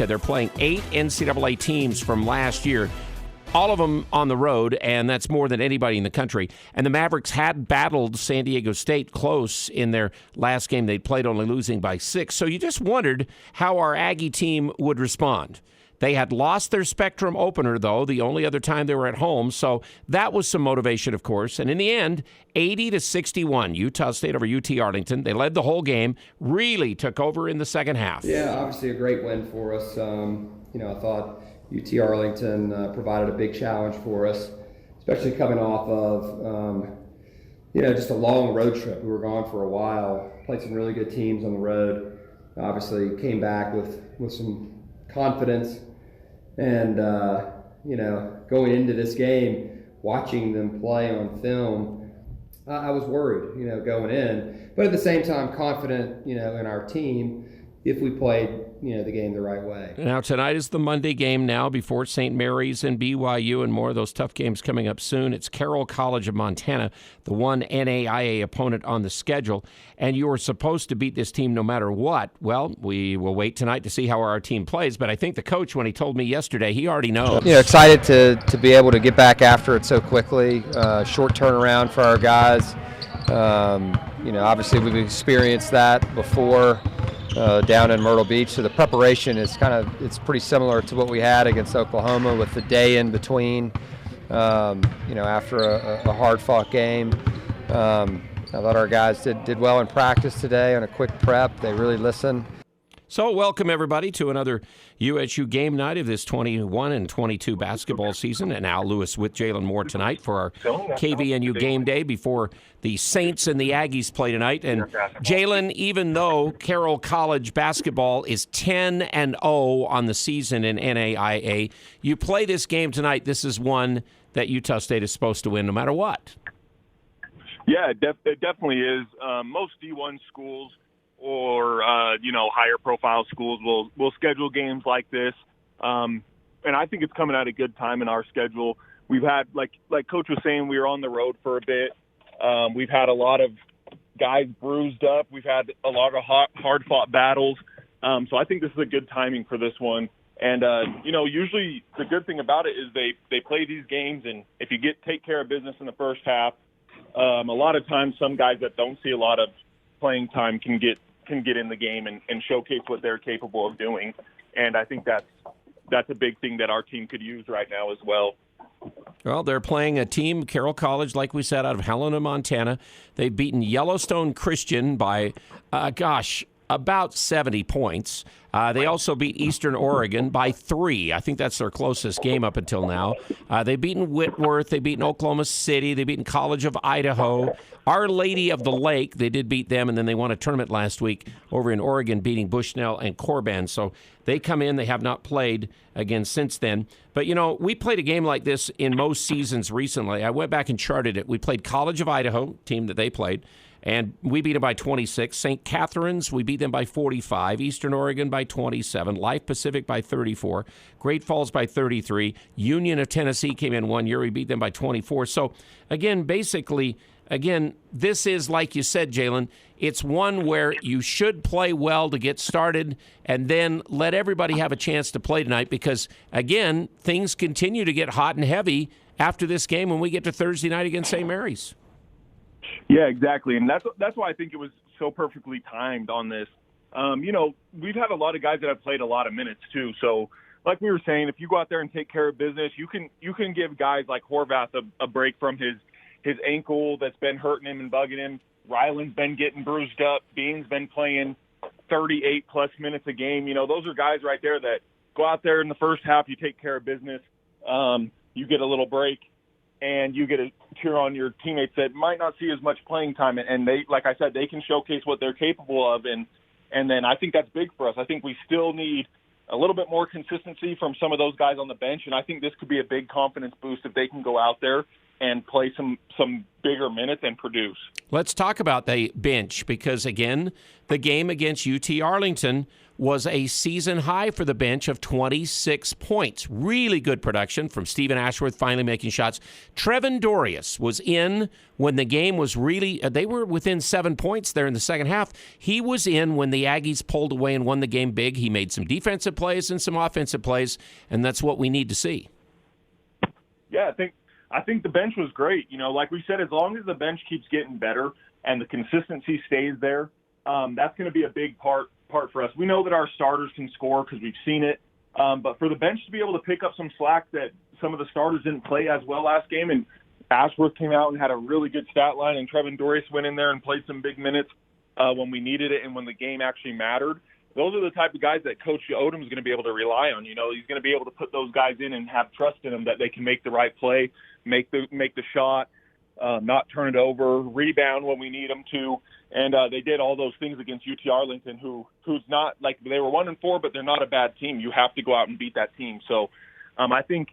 America. They're playing 8 NCAA teams from last year, all of them on the road, and that's more than anybody in the country. And the Mavericks had battled San Diego State close in their last game they played, only losing by 6. So you just wondered how our Aggie team would respond. They had lost their Spectrum opener, though, the only other time they were at home. So that was some motivation, of course. And in the end, 80-61, Utah State over UT Arlington. They led the whole game, really took over in the second half. Yeah, obviously a great win for us. I thought UT Arlington provided a big challenge for us, especially coming off of, just a long road trip. We were gone for a while, played some really good teams on the road. Obviously came back with some confidence. And, going into this game, watching them play on film, I was worried, going in. But at the same time, confident, in our team if we played, the game the right way. Now, tonight is the Monday game now before St. Mary's and BYU and more of those tough games coming up soon. It's Carroll College of Montana, the one NAIA opponent on the schedule. And you were supposed to beat this team no matter what. Well, we will wait tonight to see how our team plays. But I think the coach, when he told me yesterday, he already knows. Excited to be able to get back after it so quickly. Short turnaround for our guys. Obviously we've experienced that before. Down in Myrtle Beach, so the preparation is it's pretty similar to what we had against Oklahoma with the day in between, after a hard-fought game. I thought our guys did well in practice today on a quick prep. They really listened. So welcome, everybody, to another USU game night of this 21 and 22 basketball season. And Al Lewis with Jalen Moore tonight for our KVNU game day before the Saints and the Aggies play tonight. And Jalen, even though Carroll College basketball is 10-0 on the season in NAIA, you play this game tonight. This is one that Utah State is supposed to win no matter what. Yeah, it definitely is. Most D1 schools or higher profile schools will schedule games like this, and I think it's coming at a good time in our schedule. We've had, like Coach was saying, we were on the road for a bit. We've had a lot of guys bruised up. We've had a lot of hard fought battles. So I think this is a good timing for this one. And usually the good thing about it is they play these games, and if you take care of business in the first half, a lot of times some guys that don't see a lot of playing time can get in the game and showcase what they're capable of doing. And I think that's a big thing that our team could use right now as well. Well, they're playing a team, Carroll College, like we said, out of Helena, Montana. They've beaten Yellowstone Christian by, about 70 points. They also beat Eastern Oregon by 3. I think that's their closest game up until now. They've beaten Whitworth. They've beaten Oklahoma City. They've beaten College of Idaho. Our Lady of the Lake, they did beat them, and then they won a tournament last week over in Oregon, beating Bushnell and Corban. So they come in. They have not played again since then. But, we played a game like this in most seasons recently. I went back and charted it. We played College of Idaho, team that they played, and we beat them by 26. St. Catherine's, we beat them by 45. Eastern Oregon by 27. Life Pacific by 34. Great Falls by 33. Union of Tennessee came in one year. We beat them by 24. So, again, this is, like you said, Jalen, it's one where you should play well to get started and then let everybody have a chance to play tonight because, again, things continue to get hot and heavy after this game when we get to Thursday night against St. Mary's. Yeah, exactly. And that's why I think it was so perfectly timed on this. We've had a lot of guys that have played a lot of minutes too. So like we were saying, if you go out there and take care of business, you can give guys like Horvath a break from his ankle that's been hurting him and bugging him. Ryland's been getting bruised up. Bean's been playing 38-plus minutes a game. Those are guys right there that go out there in the first half, you take care of business, you get a little break, and you get to cheer on your teammates that might not see as much playing time. And they, like I said, they can showcase what they're capable of. And then I think that's big for us. I think we still need a little bit more consistency from some of those guys on the bench. And I think this could be a big confidence boost if they can go out there and play some bigger minutes and produce. Let's talk about the bench because, again, the game against UT Arlington was a season high for the bench of 26 points. Really good production from Stephen Ashworth finally making shots. Trevin Dorius was in when the game was really they were within 7 points there in the second half. He was in when the Aggies pulled away and won the game big. He made some defensive plays and some offensive plays, and that's what we need to see. Yeah, I think the bench was great. Like we said, as long as the bench keeps getting better and the consistency stays there, that's going to be a big part for us. We know that our starters can score because we've seen it, but for the bench to be able to pick up some slack that some of the starters didn't play as well last game, and Ashworth came out and had a really good stat line, and Trevin Dorius went in there and played some big minutes when we needed it and when the game actually mattered. Those are the type of guys that Coach Odom is going to be able to rely on. He's going to be able to put those guys in and have trust in them that they can make the right play, make the shot, not turn it over, rebound when we need them to. And they did all those things against UT Arlington, who's not like they were 1-4, but they're not a bad team. You have to go out and beat that team. So I think,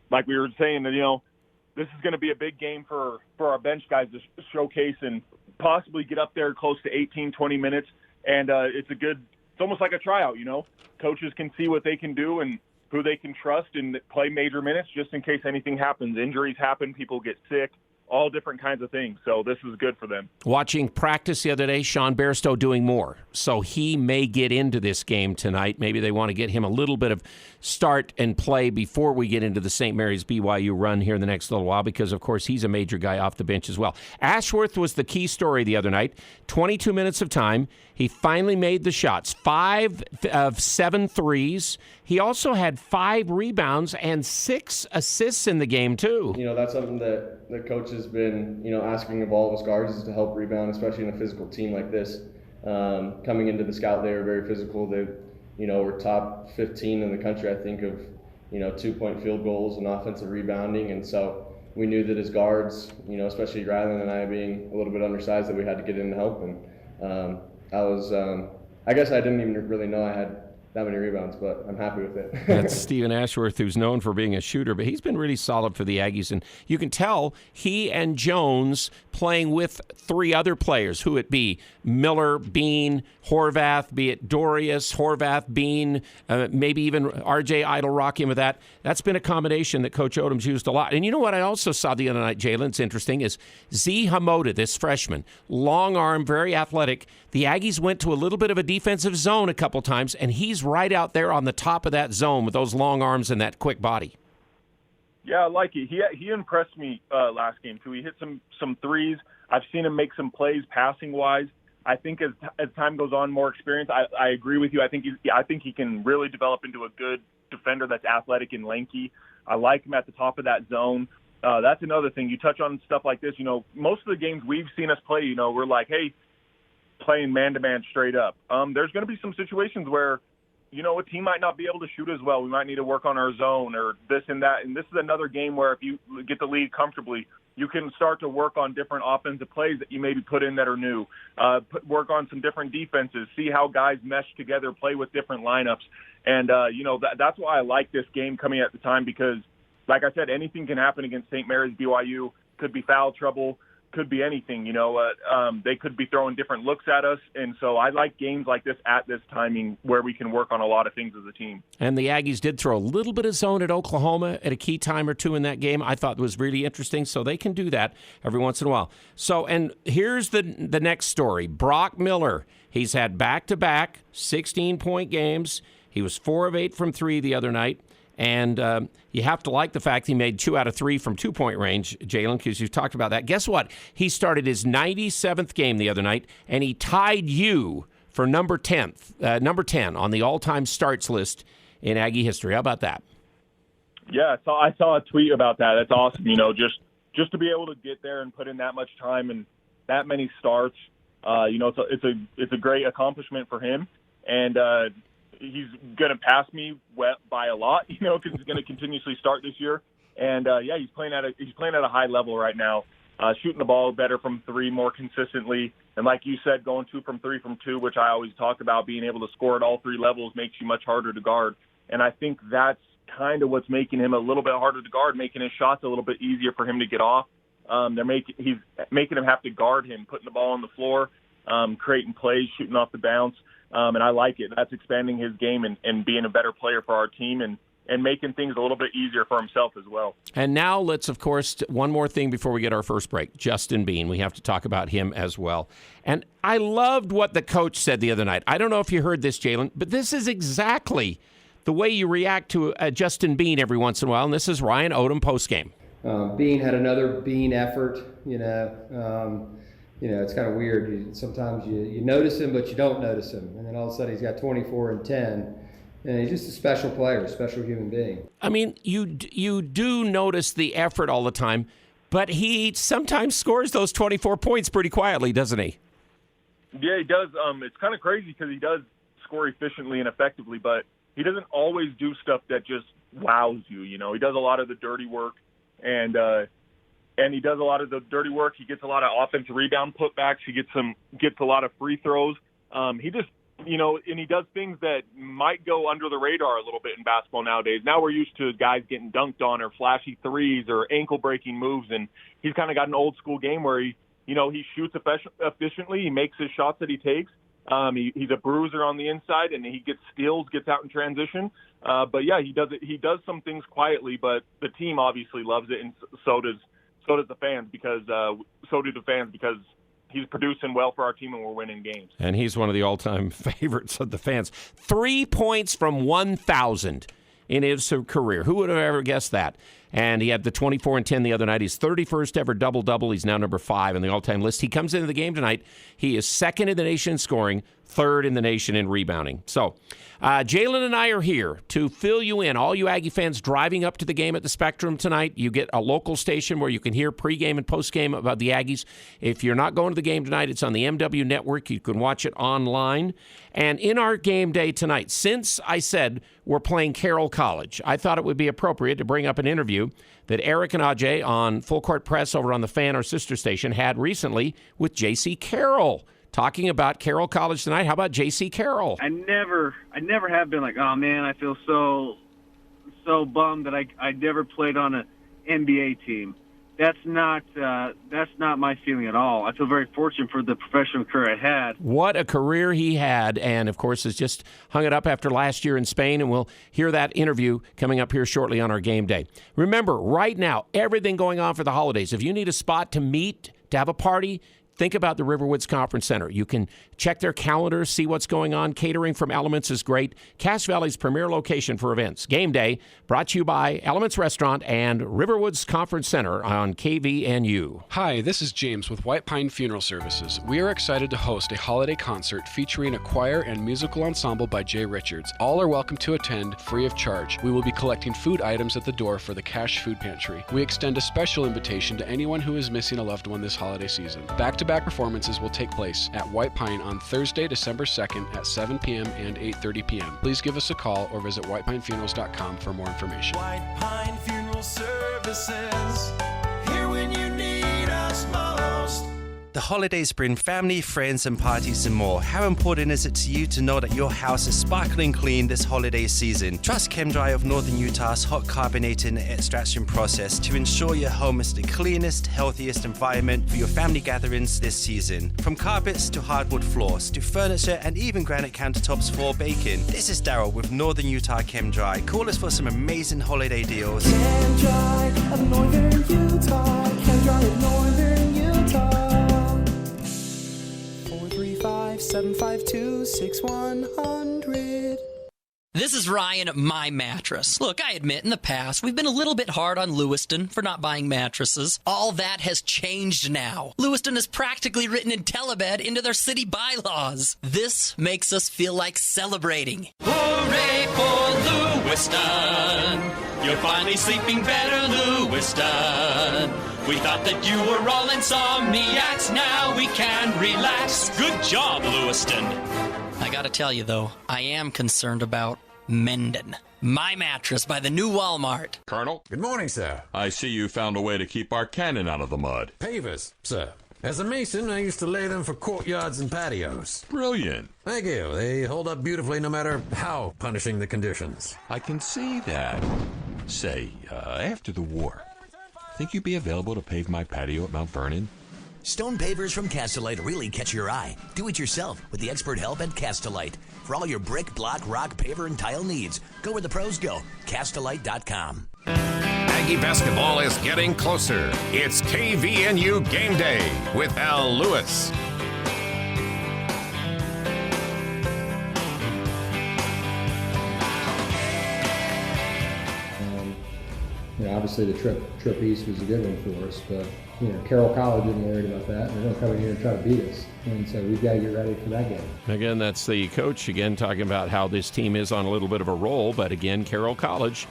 like we were saying, that this is going to be a big game for our bench guys to showcase and possibly get up there close to 18, 20 minutes. And it's almost like a tryout. Coaches can see what they can do and who they can trust and play major minutes just in case anything happens. Injuries happen, people get sick, all different kinds of things. So this is good for them. Watching practice the other day, Sean Bairstow doing more. So he may get into this game tonight. Maybe they want to get him a little bit of start and play before we get into the St. Mary's BYU run here in the next little while because, of course, he's a major guy off the bench as well. Ashworth was the key story the other night. 22 minutes of time. He finally made the shots. 5 of 7 threes. He also had 5 rebounds and 6 assists in the game, too. That's something that the coach has been, asking of all of us guards is to help rebound, especially in a physical team like this. Coming into the scout, they were very physical. They, were top 15 in the country, I think, of, 2-point field goals and offensive rebounding. And so we knew that as guards, especially Rylan and I being a little bit undersized, that we had to get in and help. And I guess I didn't even really know I had that many rebounds, but I'm happy with it. That's Stephen Ashworth, who's known for being a shooter, but he's been really solid for the Aggies. And you can tell he and Jones playing with 3 other players, who it be Miller, Bean, Horvath, be it Dorius, Horvath, Bean, maybe even R.J. Idle rocking with that. That's been a combination that Coach Odom's used a lot. And you know what I also saw the other night, Jalen, it's interesting, is Z Hamoda, this freshman, long arm, very athletic. The Aggies went to a little bit of a defensive zone a couple times, and he's right out there on the top of that zone with those long arms and that quick body. Yeah, I like it. He impressed me last game, too. He hit some threes. I've seen him make some plays passing-wise. I think as time goes on, more experience. I agree with you. I think he can really develop into a good defender that's athletic and lanky. I like him at the top of that zone. That's another thing. You touch on stuff like this. Most of the games we've seen us play, we're like, hey, playing man-to-man straight up. There's going to be some situations where, a team might not be able to shoot as well. We might need to work on our zone or this and that. And this is another game where if you get the lead comfortably, you can start to work on different offensive plays that you maybe put in that are new. Work on some different defenses, see how guys mesh together, play with different lineups. And, that's why I like this game coming at the time because, like I said, anything can happen against St. Mary's BYU. Could be foul trouble. Could be anything, they could be throwing different looks at us. And so I like games like this at this timing where we can work on a lot of things as a team. And the Aggies did throw a little bit of zone at Oklahoma at a key time or two in that game. I thought it was really interesting. So they can do that every once in a while. So, and here's the next story. Brock Miller, he's had back-to-back 16-point games. He was 4 of 8 from 3 the other night. And you have to like the fact he made 2 out of 3 from 2-point range, Jalen, because you've talked about that. Guess what? He started his 97th game the other night, and he tied you for number 10 on the all-time starts list in Aggie history. How about that? Yeah, I saw a tweet about that. That's awesome. Just to be able to get there and put in that much time and that many starts, it's a great accomplishment for him. And he's going to pass me by a lot, because he's going to continuously start this year. And he's playing at a high level right now, shooting the ball better from 3 more consistently. And like you said, going 2 from 3 from 2, which I always talk about, being able to score at all 3 levels makes you much harder to guard. And I think that's kind of what's making him a little bit harder to guard, making his shots a little bit easier for him to get off. He's making him have to guard him, putting the ball on the floor, creating plays, shooting off the bounce, and I like it. That's expanding his game and being a better player for our team and making things a little bit easier for himself as well. And now let's, of course, one more thing before we get our first break. Justin Bean, we have to talk about him as well. And I loved what the coach said the other night. I don't know if you heard this, Jalen, but this is exactly the way you react to Justin Bean every once in a while, and this is Ryan Odom postgame. Bean had another Bean effort, it's kind of weird. Sometimes you notice him, but you don't notice him. And then all of a sudden he's got 24 and 10. And he's just a special player, a special human being. I mean, you do notice the effort all the time, but he sometimes scores those 24 points pretty quietly, doesn't he? Yeah, he does. It's kind of crazy because he does score efficiently and effectively, but he doesn't always do stuff that just wows you. He does a lot of the dirty work, and he does a lot of the dirty work. He gets a lot of offensive rebound putbacks. He gets a lot of free throws. He just and he does things that might go under the radar a little bit in basketball nowadays. Now we're used to guys getting dunked on or flashy threes or ankle-breaking moves, and he's kind of got an old-school game where he shoots efficiently. He makes his shots that he takes. He's a bruiser on the inside, and he gets steals, gets out in transition. But yeah, he does some things quietly, but the team obviously loves it, and so do the fans because he's producing well for our team and we're winning games. And he's one of the all-time favorites of the fans. 3 points from 1,000 in his career. Who would have ever guessed that? And he had the 24 and 10 the other night. His 31st ever double-double. He's now number 5 in the all-time list. He comes into the game tonight. He is second in the nation in scoring, third in the nation in rebounding. So Jalen and I are here to fill you in. All you Aggie fans driving up to the game at the Spectrum tonight, you get a local station where you can hear pregame and postgame about the Aggies. If you're not going to the game tonight, it's on the MW Network. You can watch it online. And in our game day tonight, since I said we're playing Carroll College, I thought it would be appropriate to bring up an interview that Eric and Ajay on Full Court Press over on the Fan, our sister station, had recently with J.C. Carroll. Talking about Carroll College tonight. How about J.C. Carroll? I never have been like, oh man, I feel so bummed that I never played on an NBA team. That's not my feeling at all. I feel very fortunate for the professional career I had. What a career he had, and of course has just hung it up after last year in Spain, and we'll hear that interview coming up here shortly on our game day. Remember, right now, everything going on for the holidays. If you need a spot to meet, to have a party, think about the Riverwoods Conference Center. You can check their calendar, see what's going on. Catering from Elements is great. Cache Valley's premier location for events. Game Day brought to you by Elements Restaurant and Riverwoods Conference Center on KVNU. Hi, this is James with White Pine Funeral Services. We are excited to host a holiday concert featuring a choir and musical ensemble by Jay Richards. All are welcome to attend free of charge. We will be collecting food items at the door for the Cache Food Pantry. We extend a special invitation to anyone who is missing a loved one this holiday season. Back-to-back performances will take place at White Pine on Thursday, December 2nd at 7 p.m. and 8:30 p.m. Please give us a call or visit whitepinefunerals.com for more information. White Pine Funeral Services, here when you need us most. The holidays bring family, friends, and parties and more. How important is it to you to know that your house is sparkling clean this holiday season? Trust ChemDry of Northern Utah's hot carbonating extraction process to ensure your home is the cleanest, healthiest environment for your family gatherings this season. From carpets to hardwood floors to furniture and even granite countertops for baking. This is Daryl with Northern Utah ChemDry. Call us for some amazing holiday deals. ChemDry of Northern Utah. ChemDry of Northern Utah. 435-752-6100. This is Ryan at My Mattress. Look, I admit in the past, we've been a little bit hard on Lewiston for not buying mattresses. All that has changed now. Lewiston has practically written IntelliBed into their city bylaws. This makes us feel like celebrating. Hooray for Lewiston! You're finally sleeping better, Lewiston. We thought that you were all insomniacs. Now we can relax. Good job, Lewiston. I gotta tell you, though, I am concerned about Mendon. My Mattress by the new Walmart. Colonel? Good morning, sir. I see you found a way to keep our cannon out of the mud. Pavers, sir. As a mason, I used to lay them for courtyards and patios. Brilliant. Thank you. They hold up beautifully no matter how punishing the conditions. I can see that. Say, after the war, think you'd be available to pave my patio at Mount Vernon? Stone pavers from Castellite really catch your eye. Do it yourself with the expert help at Castellite. For all your brick, block, rock, paver, and tile needs, go where the pros go. Castellite.com. Aggie basketball is getting closer. It's KVNU Game Day with Al Lewis. Obviously the trip east was a good one for us, but Carroll College isn't worried about that. They're going to come in here and try to beat us, and so we've got to get ready for that game. Again, that's the coach again talking about how this team is on a little bit of a roll, but again, Carroll College.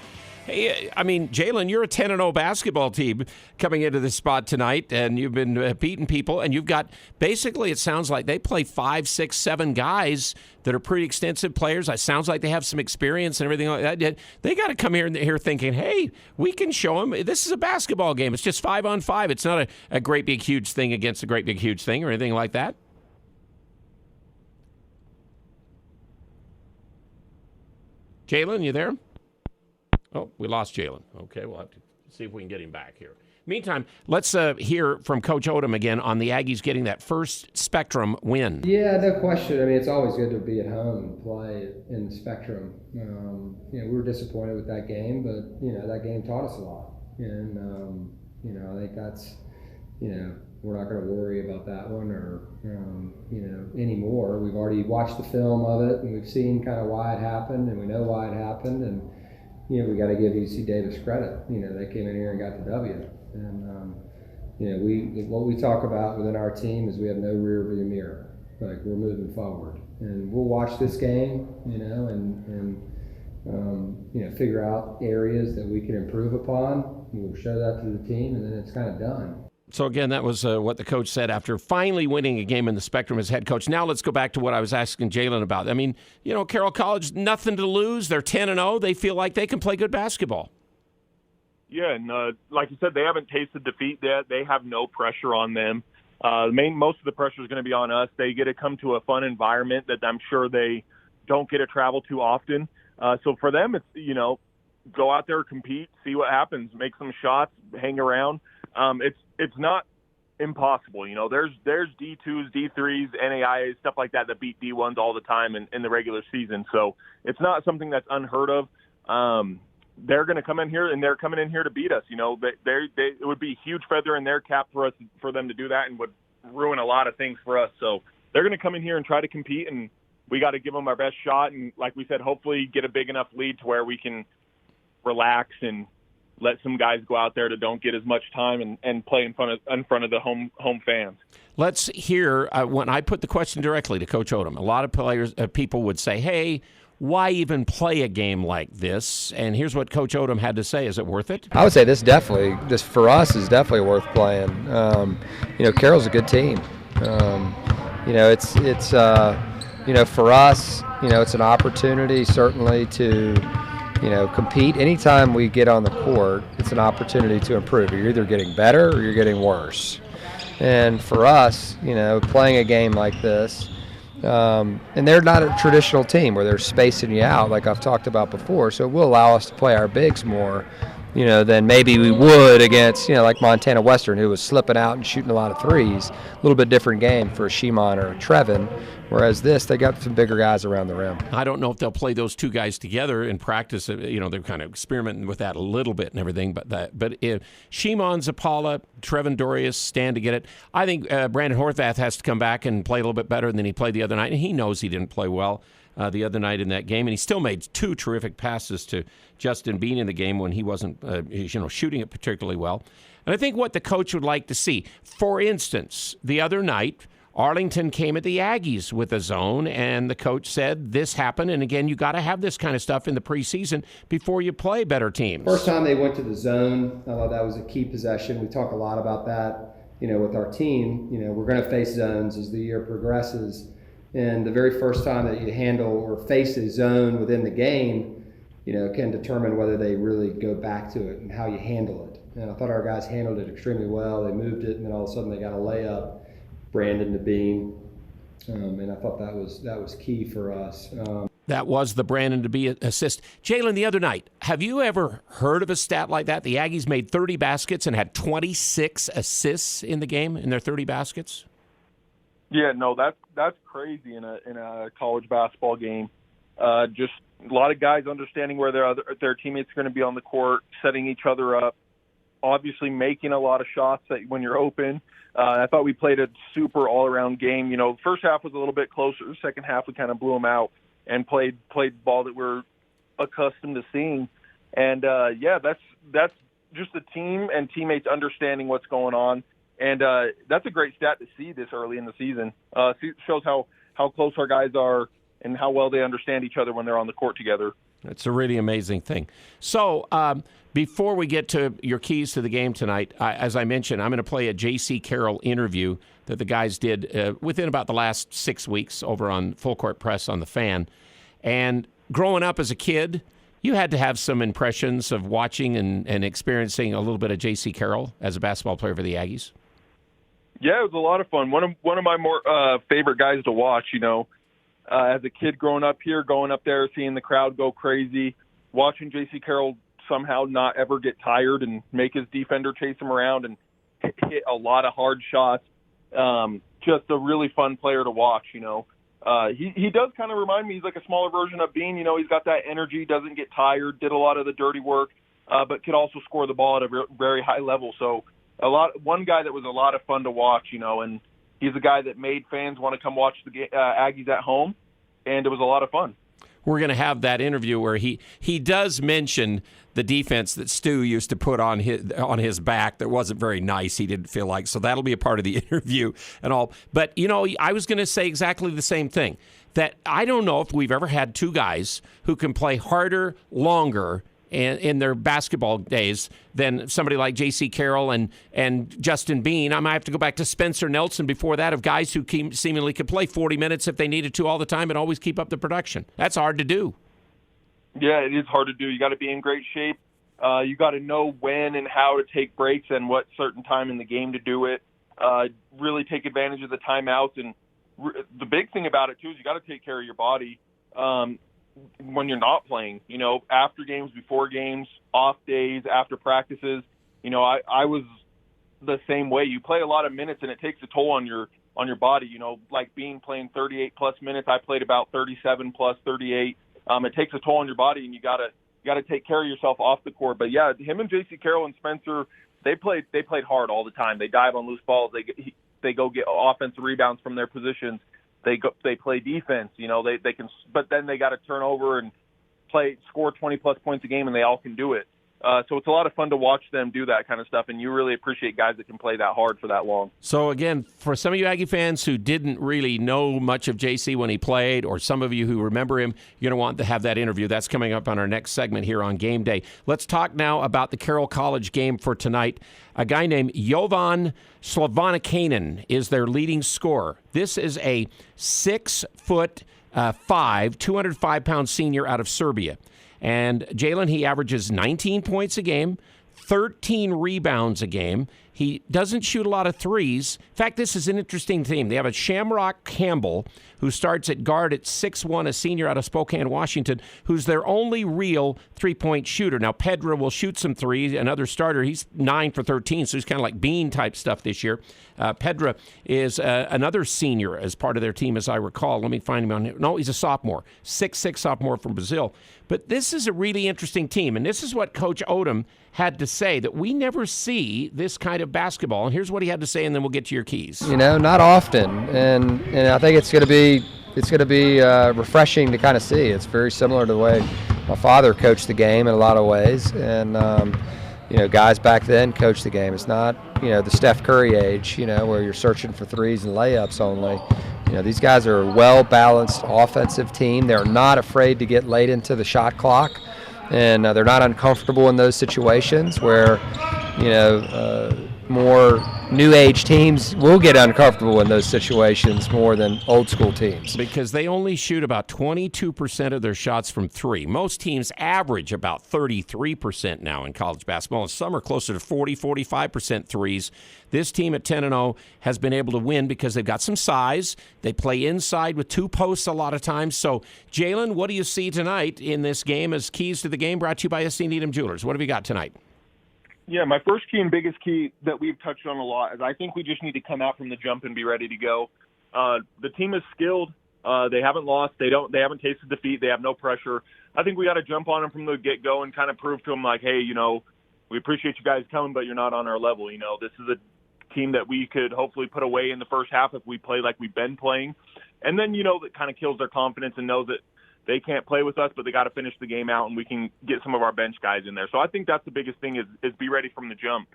Hey, I mean, Jalen, you're a 10-0 basketball team coming into this spot tonight, and you've been beating people, and you've got basically, it sounds like they play 5, 6, 7 guys that are pretty extensive players. It sounds like they have some experience and everything like that. They got to come here thinking, hey, we can show them. This is a basketball game. It's just 5-on-5. It's not a great big huge thing against a great big huge thing or anything like that. Jalen, you there? Oh, we lost Jalen. Okay, we'll have to see if we can get him back here. Meantime, let's hear from Coach Odom again on the Aggies getting that first Spectrum win. Yeah, no question. I mean, it's always good to be at home and play in the Spectrum. We were disappointed with that game, but, that game taught us a lot. And, I think that's, we're not going to worry about that one or, anymore. We've already watched the film of it, and we've seen kind of why it happened, and we know why it happened. And, we got to give UC Davis credit. They came in here and got the W. And, what we talk about within our team is we have no rear view mirror. Like, we're moving forward. And we'll watch this game, and figure out areas that we can improve upon. We'll show that to the team, and then it's kind of done. So, again, that was what the coach said after finally winning a game in the Spectrum as head coach. Now let's go back to what I was asking Jalen about. I mean, Carroll College, nothing to lose. They're 10-0. They feel like they can play good basketball. Yeah, and like you said, they haven't tasted defeat yet. They have no pressure on them. Most of the pressure is going to be on us. They get to come to a fun environment that I'm sure they don't get to travel too often. So for them, it's, go out there, compete, see what happens, make some shots, hang around. It's not impossible. There's D2s, D3s, NAIAs, stuff like that beat D1s all the time in the regular season. So it's not something that's unheard of. They're going to come in here, and they're coming in here to beat us. It would be a huge feather in their cap for them to do that, and would ruin a lot of things for us. So they're going to come in here and try to compete, and we got to give them our best shot. And like we said, hopefully get a big enough lead to where we can relax and let some guys go out there that don't get as much time and play in front of the home fans. Let's hear when I put the question directly to Coach Odom. A lot of people would say, "Hey, why even play a game like this?" And here's what Coach Odom had to say. Is it worth it? I would say this for us is definitely worth playing. Carroll's a good team. It's for us, it's an opportunity certainly to compete. Anytime we get on the court, it's an opportunity to improve. You're either getting better or you're getting worse. And for us, playing a game like this, and they're not a traditional team where they're spacing you out like I've talked about before, so it will allow us to play our bigs more, than maybe we would against, like Montana Western, who was slipping out and shooting a lot of threes. A little bit different game for a Shimon or a Trevin, whereas they got some bigger guys around the rim. I don't know if they'll play those two guys together in practice. They're kind of experimenting with that a little bit and everything. But if Shimon, Zapala, Trevin Dorius stand to get it, I think Brandon Horvath has to come back and play a little bit better than he played the other night. And he knows he didn't play well the other night in that game, and he still made 2 terrific passes to Justin Bean in the game when he wasn't, shooting it particularly well. And I think what the coach would like to see, for instance, the other night, Arlington came at the Aggies with a zone, and the coach said this happened. And again, you got to have this kind of stuff in the preseason before you play better teams. First time they went to the zone, I thought that was a key possession. We talk a lot about that, with our team. We're going to face zones as the year progresses. And the very first time that you handle or face a zone within the game, can determine whether they really go back to it and how you handle it. And I thought our guys handled it extremely well. They moved it, and then all of a sudden they got a layup, Brandon to Bean, and I thought that was key for us. That was the Brandon DeBee assist. Jalen, the other night, have you ever heard of a stat like that? The Aggies made 30 baskets and had 26 assists in the game in their 30 baskets. Yeah, no, that's crazy in a college basketball game. Just a lot of guys understanding where their teammates are going to be on the court, setting each other up, obviously making a lot of shots when you're open. I thought we played a super all-around game. The first half was a little bit closer. The second half, we kind of blew them out and played ball that we're accustomed to seeing. And, that's just the team and teammates understanding what's going on. And that's a great stat to see this early in the season. Shows how close our guys are and how well they understand each other when they're on the court together. It's a really amazing thing. So before we get to your keys to the game tonight, as I mentioned, I'm going to play a J.C. Carroll interview that the guys did within about the last 6 weeks over on Full Court Press on The Fan. And growing up as a kid, you had to have some impressions of watching and experiencing a little bit of J.C. Carroll as a basketball player for the Aggies. Yeah, it was a lot of fun. One of my more favorite guys to watch, as a kid growing up here, going up there, seeing the crowd go crazy, watching J.C. Carroll somehow not ever get tired and make his defender chase him around and hit a lot of hard shots. Just a really fun player to watch, He does kind of remind me, he's like a smaller version of Bean. He's got that energy, doesn't get tired, did a lot of the dirty work, but could also score the ball at a very high level. So one guy that was a lot of fun to watch, and he's a guy that made fans want to come watch the Aggies at home, and it was a lot of fun. We're going to have that interview where he does mention the defense that Stu used to put on his back that wasn't very nice, he didn't feel like. So that'll be a part of the interview and all. But, I was going to say exactly the same thing, that I don't know if we've ever had two guys who can play harder, longer, in their basketball days than somebody like J.C. Carroll and Justin Bean. I might have to go back to Spencer Nelson before that, of guys who seemingly could play 40 minutes if they needed to all the time and always keep up the production. That's hard to do. Yeah, it is hard to do. You got to be in great shape. You got to know when and how to take breaks and what certain time in the game to do it. Really take advantage of the timeouts. And the big thing about it, too, is you got to take care of your body. When you're not playing, after games, before games, off days, after practices, I was the same way. You play a lot of minutes and it takes a toll on your body, like Bean playing 38 plus minutes. I played about 37 plus 38. It takes a toll on your body and you gotta take care of yourself off the court. But yeah, him and J.C. Carroll and Spencer, they played hard all the time. They dive on loose balls. They go get offensive rebounds from their positions. They play defense, they can, but then they got to turn over and score 20 plus points a game, and they all can do it. So it's a lot of fun to watch them do that kind of stuff, and you really appreciate guys that can play that hard for that long. So again, for some of you Aggie fans who didn't really know much of JC when he played, or some of you who remember him, you're going to want to have that interview. That's coming up on our next segment here on Game Day. Let's talk now about the Carroll College game for tonight. A guy named Jovan Slovanikainen is their leading scorer. This is a 6'5", 205-pound senior out of Serbia. And Jalen, he averages 19 points a game, 13 rebounds a game. He doesn't shoot a lot of threes. In fact, this is an interesting team. They have a Shamrock Campbell, who starts at guard at 6'1", a senior out of Spokane, Washington, who's their only real three-point shooter. Now, Pedra will shoot some threes, another starter. He's 9 for 13, so he's kind of like Bean-type stuff this year. Pedra is another senior as part of their team, as I recall. Let me find him on here. No, he's a sophomore, 6'6" sophomore from Brazil. But this is a really interesting team, and this is what Coach Odom had to say, that we never see this kind of basketball. And here's what he had to say, and then we'll get to your keys. Not often, and I think it's going to be refreshing to kind of see. It's very similar to the way my father coached the game in a lot of ways, and guys back then coached the game. It's not the Steph Curry age, where you're searching for threes and layups only. These guys are a well-balanced offensive team. They're not afraid to get late into the shot clock, and they're not uncomfortable in those situations where, more new age teams will get uncomfortable in those situations more than old school teams. Because they only shoot about 22% of their shots from three. Most teams average about 33% now in college basketball, and some are closer to 40-45% threes. This team at 10-0 has been able to win because they've got some size. They play inside with two posts a lot of times. So, Jalen, what do you see tonight in this game as keys to the game brought to you by S.C. Needham Jewelers? What have you got tonight? Yeah, my first key and biggest key that we've touched on a lot is I think we just need to come out from the jump and be ready to go. The team is skilled. They haven't lost. They haven't tasted defeat. They have no pressure. I think we got to jump on them from the get-go and kind of prove to them, like, hey, we appreciate you guys coming, but you're not on our level. This is a team that we could hopefully put away in the first half if we play like we've been playing. And then, that kind of kills their confidence and knows that they can't play with us, but they got to finish the game out, and we can get some of our bench guys in there. So I think that's the biggest thing is be ready from the jump.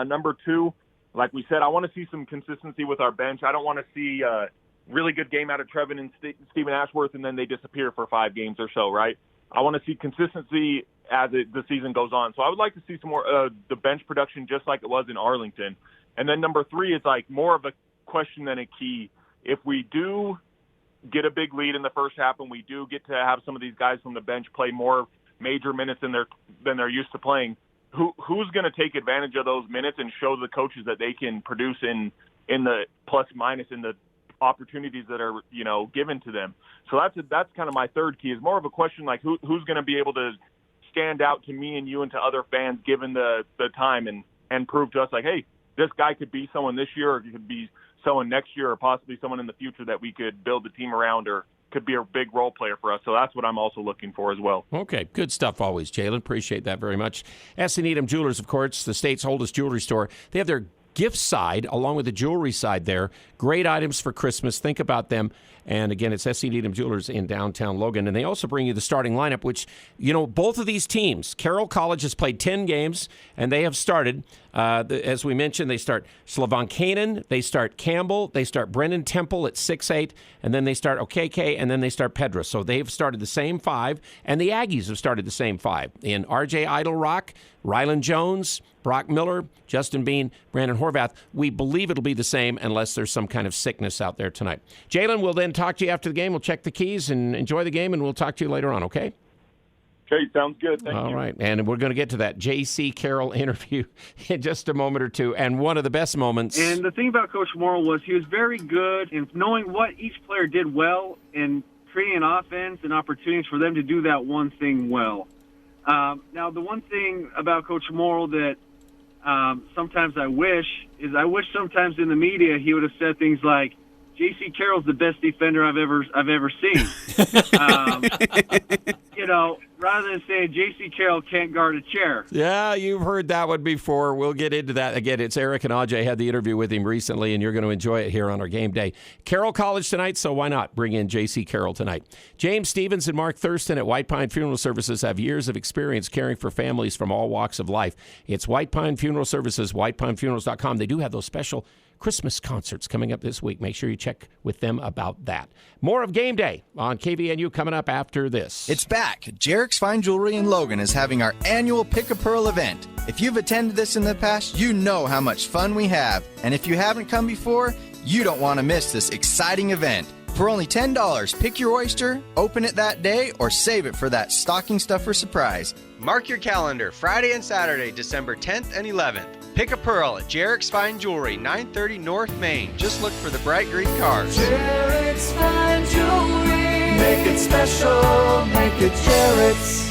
Number two, like we said, I want to see some consistency with our bench. I don't want to see a really good game out of Trevin and Stephen Ashworth, and then they disappear for 5 games or so, right? I want to see consistency as the season goes on. So I would like to see some more the bench production just like it was in Arlington. And then number 3 is like more of a question than a key. If we do get a big lead in the first half and we do get to have some of these guys from the bench play more major minutes than they're used to playing, who's going to take advantage of those minutes and show the coaches that they can produce in the plus minus in the opportunities that are given to them. So that's kind of my third key, is more of a question like who's going to be able to stand out to me and you and to other fans given the time and prove to us like, hey, this guy could be someone this year, or he could be someone next year, or possibly someone in the future that we could build the team around, or could be a big role player for us. So that's what I'm also looking for as well. Okay, good stuff always, Jalen. Appreciate that very much. S.C. Needham Jewelers, of course, the state's oldest jewelry store. They have their gift side along with the jewelry side there. Great items for Christmas. Think about them. And again, it's S.C. Needham Jewelers in downtown Logan. And they also bring you the starting lineup, which, both of these teams, Carroll College has played 10 games, and they have started. As we mentioned, they start Slavon Kanan, they start Campbell, they start Brennan Temple at 6'8", and then they start Okeke, and then they start Pedra. So they've started the same 5, and the Aggies have started the same 5. In R.J. Idlerock, Rylan Jones, Brock Miller, Justin Bean, Brandon Horvath. We believe it'll be the same unless there's some kind of sickness out there tonight. Jalen, we'll then talk to you after the game. We'll check the keys and enjoy the game, and we'll talk to you later on, okay? Okay, sounds good. Thank you. All right, and we're going to get to that J.C. Carroll interview in just a moment or two, and one of the best moments. And the thing about Coach Morrill was he was very good in knowing what each player did well and creating an offense and opportunities for them to do that one thing well. Now, the one thing about Coach Morrill that sometimes I wish sometimes in the media he would have said things like, J.C. Carroll's the best defender I've ever seen. Rather than saying J.C. Carroll can't guard a chair. Yeah, you've heard that one before. We'll get into that. Again, it's Eric and Ajay. Had the interview with him recently, and you're going to enjoy it here on our game day. Carroll College tonight, so why not bring in J.C. Carroll tonight? James Stevens and Mark Thurston at White Pine Funeral Services have years of experience caring for families from all walks of life. It's White Pine Funeral Services, whitepinefunerals.com. They do have those special Christmas concerts coming up this week. Make sure you check with them about that. More of Game Day on KVNU coming up after this. It's back. Jarek's Fine Jewelry in Logan is having our annual Pick a Pearl event. If you've attended this in the past, you know how much fun we have. And if you haven't come before, you don't want to miss this exciting event. For only $10, pick your oyster, open it that day, or save it for that stocking stuffer surprise. Mark your calendar, Friday and Saturday, December 10th and 11th. Pick a pearl at Jarek's Fine Jewelry, 930 North Main. Just look for the bright green cars. Jarek's Fine Jewelry. Make it special, make it Jarek's.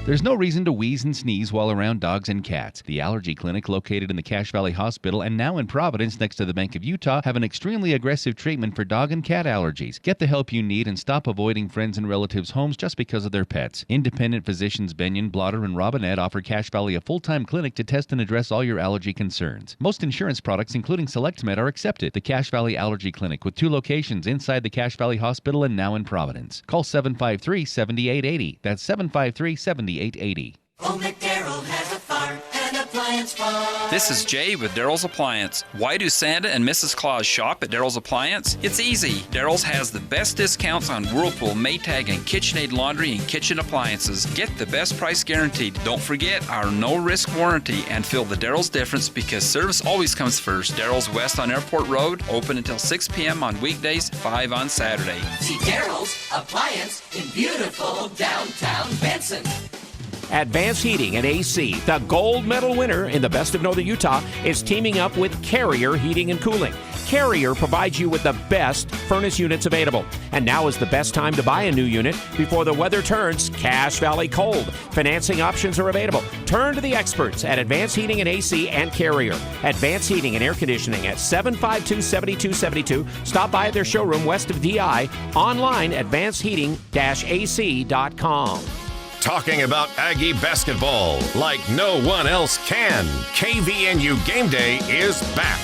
There's no reason to wheeze and sneeze while around dogs and cats. The Allergy Clinic, located in the Cache Valley Hospital and now in Providence next to the Bank of Utah, have an extremely aggressive treatment for dog and cat allergies. Get the help you need and stop avoiding friends and relatives' homes just because of their pets. Independent physicians Benyon, Blotter, and Robinette offer Cache Valley a full-time clinic to test and address all your allergy concerns. Most insurance products, including SelectMed, are accepted. The Cache Valley Allergy Clinic, with 2 locations inside the Cache Valley Hospital and now in Providence. Call 753-7880. That's 753-7880. Old McDarrell has a farm and a plan. Appliance Parts. This is Jay with Daryl's Appliance. Why do Santa and Mrs. Claus shop at Daryl's Appliance? It's easy. Daryl's has the best discounts on Whirlpool, Maytag, and KitchenAid laundry and kitchen appliances. Get the best price guaranteed. Don't forget our no-risk warranty and feel the Daryl's difference because service always comes first. Daryl's West on Airport Road, open until 6 p.m. on weekdays, 5 on Saturday. See Daryl's Appliance in beautiful downtown Benson. Advanced Heating and AC, the gold medal winner in the Best of Northern Utah, is teaming up with Carrier Heating and Cooling. Carrier provides you with the best furnace units available. And now is the best time to buy a new unit before the weather turns Cache Valley cold. Financing options are available. Turn to the experts at Advanced Heating and AC and Carrier. Advanced Heating and Air Conditioning at 752-7272. Stop by at their showroom west of DI. Online, advancedheating-ac.com. Talking about Aggie basketball like no one else can. KVNU Game Day is back.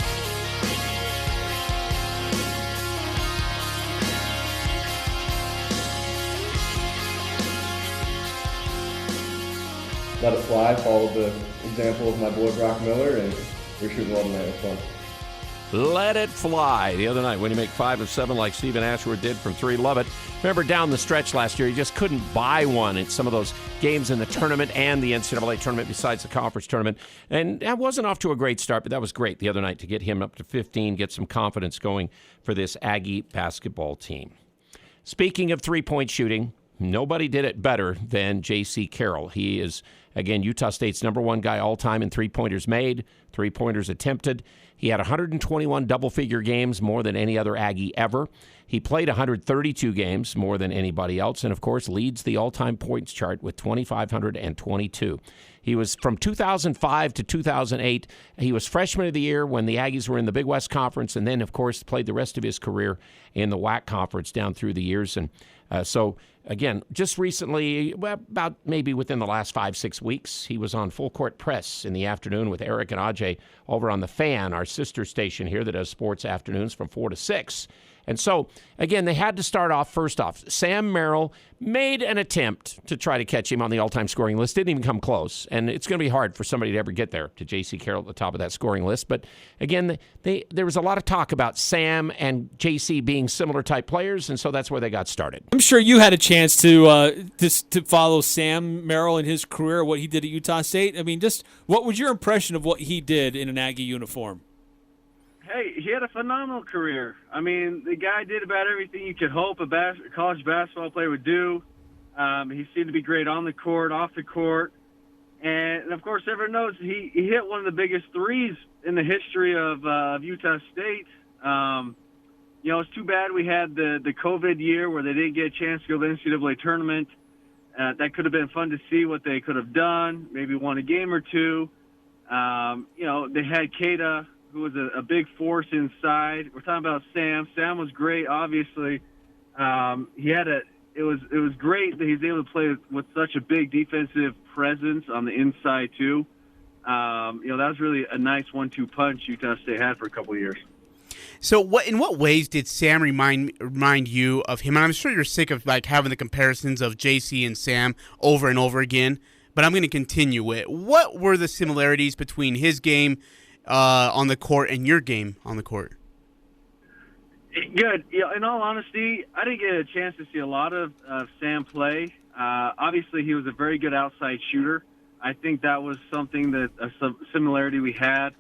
Let it fly, followed the example of my boy Brock Miller, and we're shooting well tonight. It was fun. Let it fly. The other night when you make 5 of 7 like Stephen Ashworth did from 3, love it. Remember down the stretch last year, you just couldn't buy one in some of those games in the tournament and the NCAA tournament besides the conference tournament. And that wasn't off to a great start, but that was great the other night to get him up to 15, get some confidence going for this Aggie basketball team. Speaking of three-point shooting, nobody did it better than J.C. Carroll. He is, again, Utah State's #1 guy all-time in three-pointers made, three-pointers attempted. He had 121 double-figure games, more than any other Aggie ever. He played 132 games, more than anybody else, and, of course, leads the all-time points chart with 2,522. He was from 2005 to 2008. He was freshman of the year when the Aggies were in the Big West Conference, and then, of course, played the rest of his career in the WAC Conference down through the years. And so, again, just recently, about maybe within the last 5-6 weeks, he was on Full Court Press in the afternoon with Eric and Ajay over on The Fan, our sister station here that does sports afternoons from 4 to 6. And so, again, they had to start off first off. Sam Merrill made an attempt to try to catch him on the all-time scoring list. Didn't even come close. And it's going to be hard for somebody to ever get there, to J.C. Carroll at the top of that scoring list. But, again, there was a lot of talk about Sam and J.C. being similar type players, and so that's where they got started. I'm sure you had a chance to follow Sam Merrill in his career, what he did at Utah State. I mean, just what was your impression of what he did in an Aggie uniform? Hey, he had a phenomenal career. I mean, the guy did about everything you could hope a college basketball player would do. He seemed to be great on the court, off the court. And of course, everyone knows he hit one of the biggest threes in the history of Utah State. It's too bad we had the COVID year where they didn't get a chance to go to the NCAA tournament. That could have been fun to see what they could have done, maybe won a game or two. They had Keita, who was a big force inside. We're talking about Sam. Sam was great, obviously. It was great that he's able to play with such a big defensive presence on the inside too. That was really a nice 1-2 punch Utah State had for a couple of years. So, in what ways did Sam remind you of him? And I'm sure you're sick of having the comparisons of JC and Sam over and over again. But I'm going to continue it. What were the similarities between his game on the court and your game on the court? Good. In all honesty, I didn't get a chance to see a lot of Sam play. Obviously, he was a very good outside shooter. I think that was something that a similarity we had.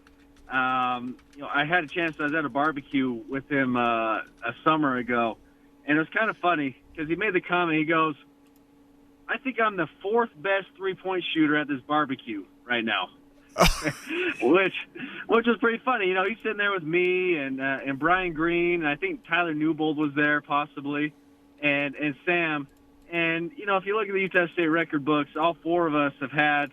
I had a chance. I was at a barbecue with him a summer ago, and it was kind of funny because he made the comment. He goes, "I think I'm the 4th best three-point shooter at this barbecue right now." which was pretty funny. He's sitting there with me and Brian Green, and I think Tyler Newbold was there possibly, and Sam. And if you look at the Utah State record books, all 4 of us have had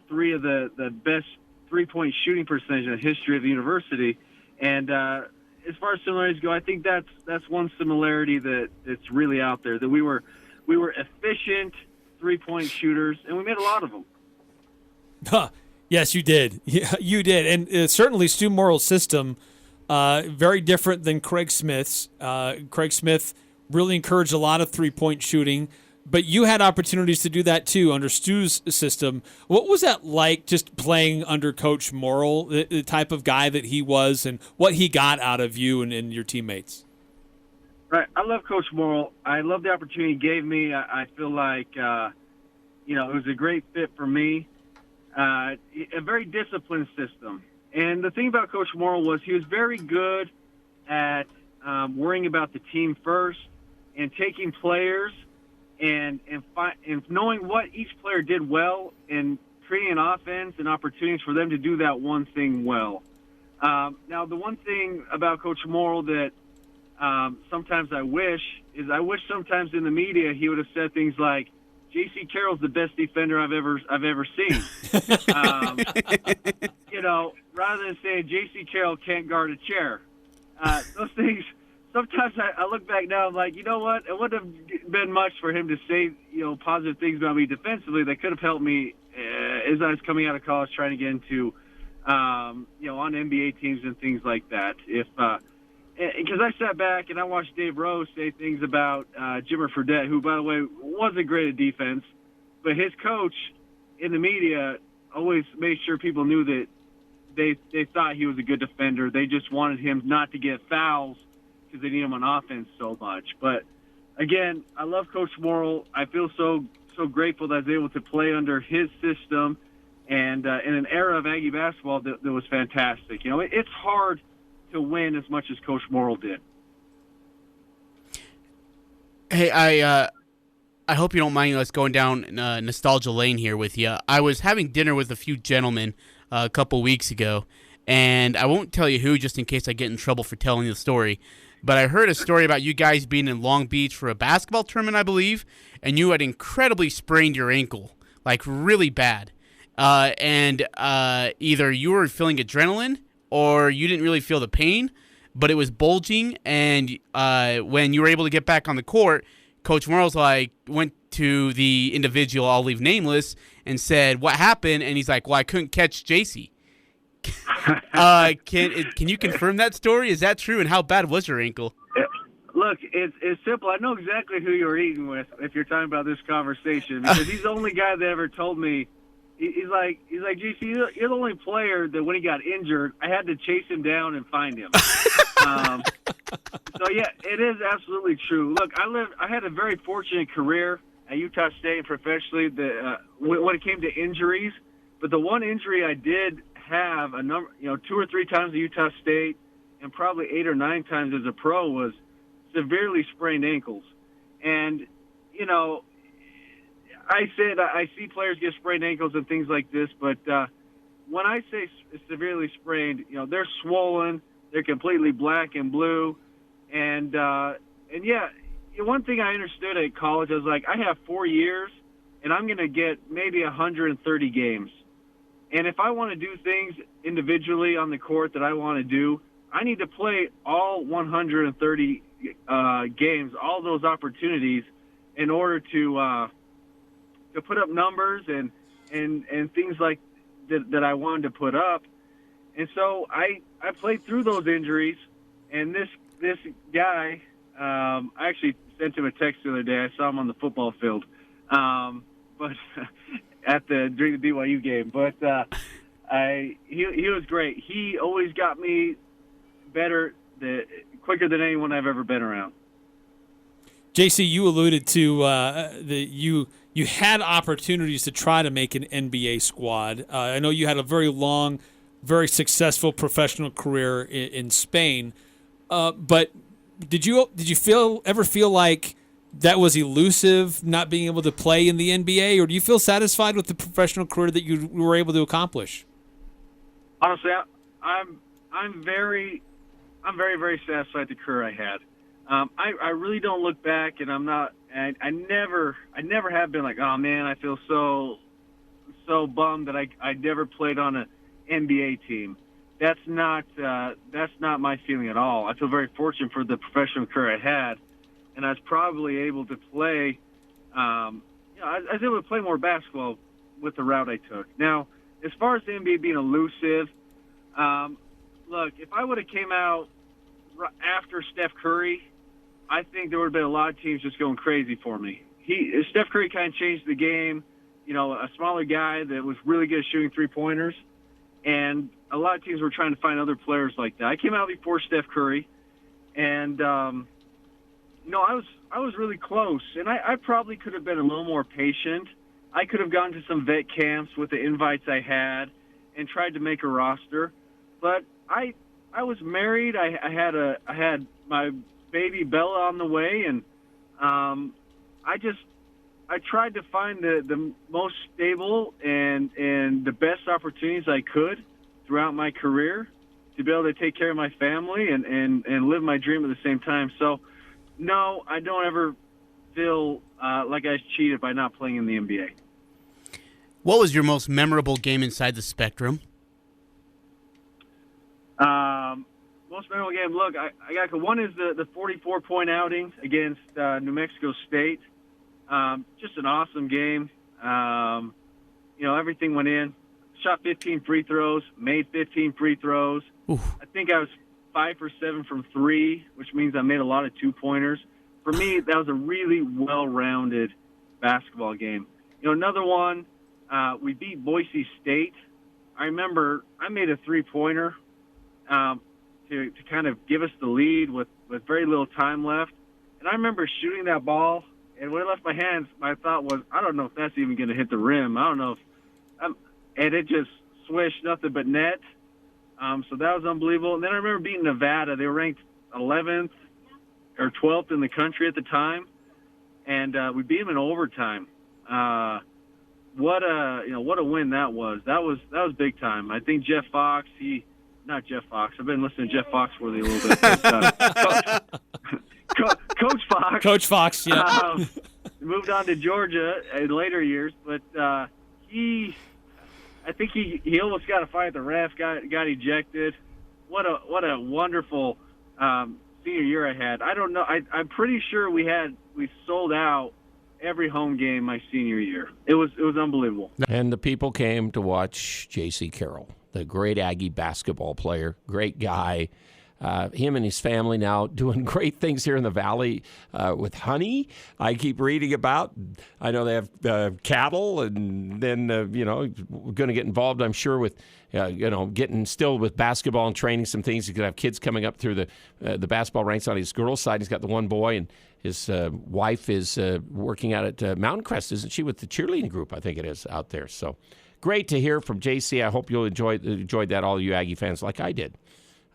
3 of the best three-point shooting percentage in the history of the university. And as far as similarities go, I think that's one similarity that's really out there, that we were efficient three-point shooters, and we made a lot of them. Yes, you did. Yeah, you did. And certainly Stu Morrill's system, very different than Craig Smith's. Craig Smith really encouraged a lot of three-point shooting. but you had opportunities to do that too under Stu's system. What was that like, just playing under Coach Morrill, the type of guy that he was, and what he got out of you and your teammates? Right. I love Coach Morrill. I love the opportunity he gave me. I feel like, it was a great fit for me. A very disciplined system. And the thing about Coach Morrill was he was very good at worrying about the team first and taking players and knowing what each player did well and creating an offense and opportunities for them to do that one thing well. Now, the one thing about Coach Morrill that sometimes I wish sometimes in the media he would have said things like, J.C. Carroll's the best defender I've ever seen. Rather than saying J.C. Carroll can't guard a chair. Those things, sometimes I look back now, I'm like, you know what? It wouldn't have been much for him to say, positive things about me defensively that could have helped me as I was coming out of college trying to get into, on NBA teams and things like that. Because I sat back and I watched Dave Rose say things about Jimmer Fredette, who, by the way, wasn't great at defense, but his coach in the media always made sure people knew that they thought he was a good defender. They just wanted him not to get fouls because they need him on offense so much. But, again, I love Coach Morrill. I feel so grateful that I was able to play under his system and in an era of Aggie basketball that was fantastic. It's hard to win as much as Coach Morrill did. Hey, I hope you don't mind us going down nostalgia lane here with you. I was having dinner with a few gentlemen a couple weeks ago, and I won't tell you who just in case I get in trouble for telling the story, but I heard a story about you guys being in Long Beach for a basketball tournament, I believe, and you had incredibly sprained your ankle, like really bad. And either you were feeling adrenaline or you didn't really feel the pain, but it was bulging, and when you were able to get back on the court, Coach Morrill's went to the individual, I'll leave nameless, and said, what happened? And he's like, well, I couldn't catch JC. Can you confirm that story? Is that true, and how bad was your ankle? Look, it's simple. I know exactly who you're eating with if you're talking about this conversation, because he's the only guy that ever told me. He's like, GC, you're the only player that when he got injured, I had to chase him down and find him. So, yeah, it is absolutely true. Look, I had a very fortunate career at Utah State professionally when it came to injuries. But the one injury I did have 2 or 3 times at Utah State and probably 8 or 9 times as a pro was severely sprained ankles. And, I see players get sprained ankles and things like this, but when I say severely sprained, they're swollen, they're completely black and blue, and yeah, one thing I understood at college, I was like, I have 4 years, and I'm going to get maybe 130 games, and if I want to do things individually on the court that I want to do, I need to play all 130 games, all those opportunities, in order to put up numbers and things like that I wanted to put up. And so I played through those injuries, and this guy, I actually sent him a text the other day. I saw him on the football field, but during the BYU game. But he was great. He always got me better, quicker than anyone I've ever been around. JC, you alluded to you had opportunities to try to make an NBA squad. I know you had a very long, very successful professional career in Spain, but did you ever feel like that was elusive, not being able to play in the NBA, or do you feel satisfied with the professional career that you were able to accomplish? Honestly, I'm very, very satisfied with the career I had. I really don't look back, and I'm not. I never have been like, oh man, I feel so bummed that I never played on an NBA team. That's not my feeling at all. I feel very fortunate for the professional career I had, and I was probably able to play. I was able to play more basketball with the route I took. Now, as far as the NBA being elusive, look, if I would have came out after Steph Curry, I think there would have been a lot of teams just going crazy for me. Steph Curry kind of changed the game. You know, a smaller guy that was really good at shooting three-pointers. And a lot of teams were trying to find other players like that. I came out before Steph Curry, and I was really close. And I probably could have been a little more patient. I could have gone to some vet camps with the invites I had and tried to make a roster. But I was married. I had my baby Bella on the way, and I tried to find the most stable and the best opportunities I could throughout my career to be able to take care of my family and live my dream at the same time. So, no, I don't ever feel like I was cheated by not playing in the NBA. What was your most memorable game inside the Spectrum? Most memorable game, look, I got one is the 44-point outing against New Mexico State. Just an awesome game. Everything went in. Shot 15 free throws, made 15 free throws. Oof. I think I was 5 for 7 from 3, which means I made a lot of two-pointers. For me, that was a really well-rounded basketball game. Another one, we beat Boise State. I remember I made a three-pointer to kind of give us the lead with very little time left. And I remember shooting that ball, and when it left my hands, my thought was, I don't know if that's even going to hit the rim. I don't know if and it just swished, nothing but net. So that was unbelievable. And then I remember beating Nevada. They were ranked 11th or 12th in the country at the time, and we beat them in overtime. What a win that was. That was big time. I think Jeff Fox. Not Jeff Fox. I've been listening to Jeff Foxworthy a little bit. But, Coach Fox. Coach Fox, yeah. Moved on to Georgia in later years, but I think he almost got a fight at the ref, got ejected. What a wonderful senior year I had. I don't know. I'm pretty sure we sold out every home game my senior year. It was unbelievable. And the people came to watch J.C. Carroll, the great Aggie basketball player, great guy. Him and his family now doing great things here in the Valley with honey. I keep reading about. I know they have cattle, and then going to get involved, I'm sure, with getting still with basketball and training some things. He's going to have kids coming up through the basketball ranks on his girls' side. He's got the one boy, and his wife is working out at Mountain Crest, isn't she, with the cheerleading group? I think it is out there. So great to hear from JC. I hope you'll enjoyed that, all you Aggie fans, like I did.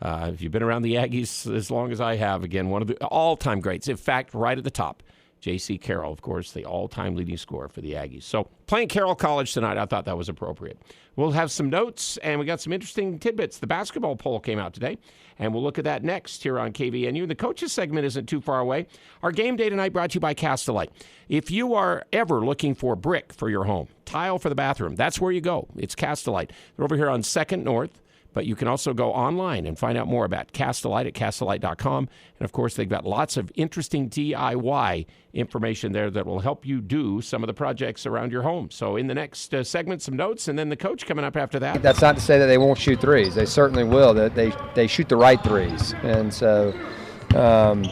If you've been around the Aggies as long as I have, again, one of the all-time greats. In fact, right at the top, J.C. Carroll, of course, the all-time leading scorer for the Aggies. So playing Carroll College tonight, I thought that was appropriate. We'll have some notes, and we got some interesting tidbits. The basketball poll came out today, and we'll look at that next here on KVNU. The coaches segment isn't too far away. Our game day tonight brought to you by Castellite. If you are ever looking for brick for your home, tile for the bathroom, that's where you go. It's Castellite. They're over here on 2nd North. But you can also go online and find out more about Castellite at castellite.com. And, of course, they've got lots of interesting DIY information there that will help you do some of the projects around your home. So in the next segment, some notes, and then the coach coming up after that. That's not to say that they won't shoot threes. They certainly will. They shoot the right threes. And so, we're going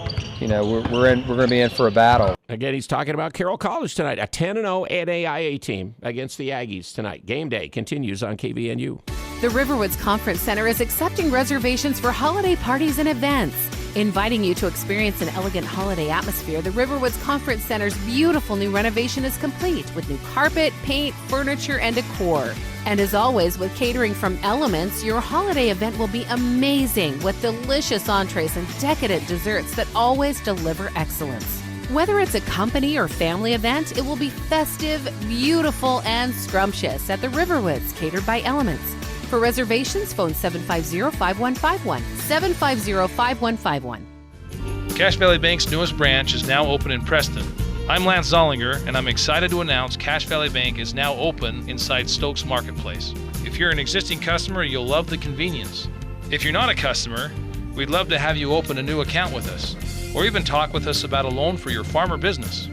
to be in for a battle. Again, he's talking about Carroll College tonight, a 10-0 NAIA team against the Aggies tonight. Game day continues on KVNU. The Riverwoods Conference Center is accepting reservations for holiday parties and events. Inviting you to experience an elegant holiday atmosphere, the Riverwoods Conference Center's beautiful new renovation is complete with new carpet, paint, furniture, and decor. And as always, with catering from Elements, your holiday event will be amazing with delicious entrees and decadent desserts that always deliver excellence. Whether it's a company or family event, it will be festive, beautiful, and scrumptious at the Riverwoods, catered by Elements. For reservations, phone 750-5151, 750-5151. Cache Valley Bank's newest branch is now open in Preston. I'm Lance Zollinger, and I'm excited to announce Cache Valley Bank is now open inside Stokes Marketplace. If you're an existing customer, you'll love the convenience. If you're not a customer, we'd love to have you open a new account with us, or even talk with us about a loan for your farm or business.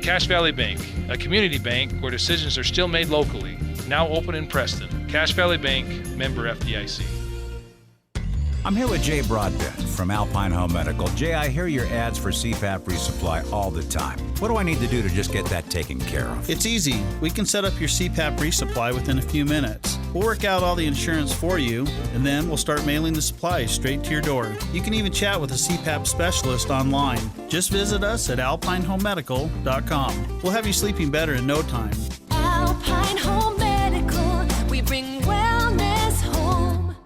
Cache Valley Bank, a community bank where decisions are still made locally, now open in Preston. Cache Valley Bank, member FDIC. I'm here with Jay Broadbent from Alpine Home Medical. Jay, I hear your ads for CPAP resupply all the time. What do I need to do to just get that taken care of? It's easy. We can set up your CPAP resupply within a few minutes. We'll work out all the insurance for you, and then we'll start mailing the supplies straight to your door. You can even chat with a CPAP specialist online. Just visit us at alpinehomemedical.com. We'll have you sleeping better in no time. Alpine Home Medical, we bring wellness home.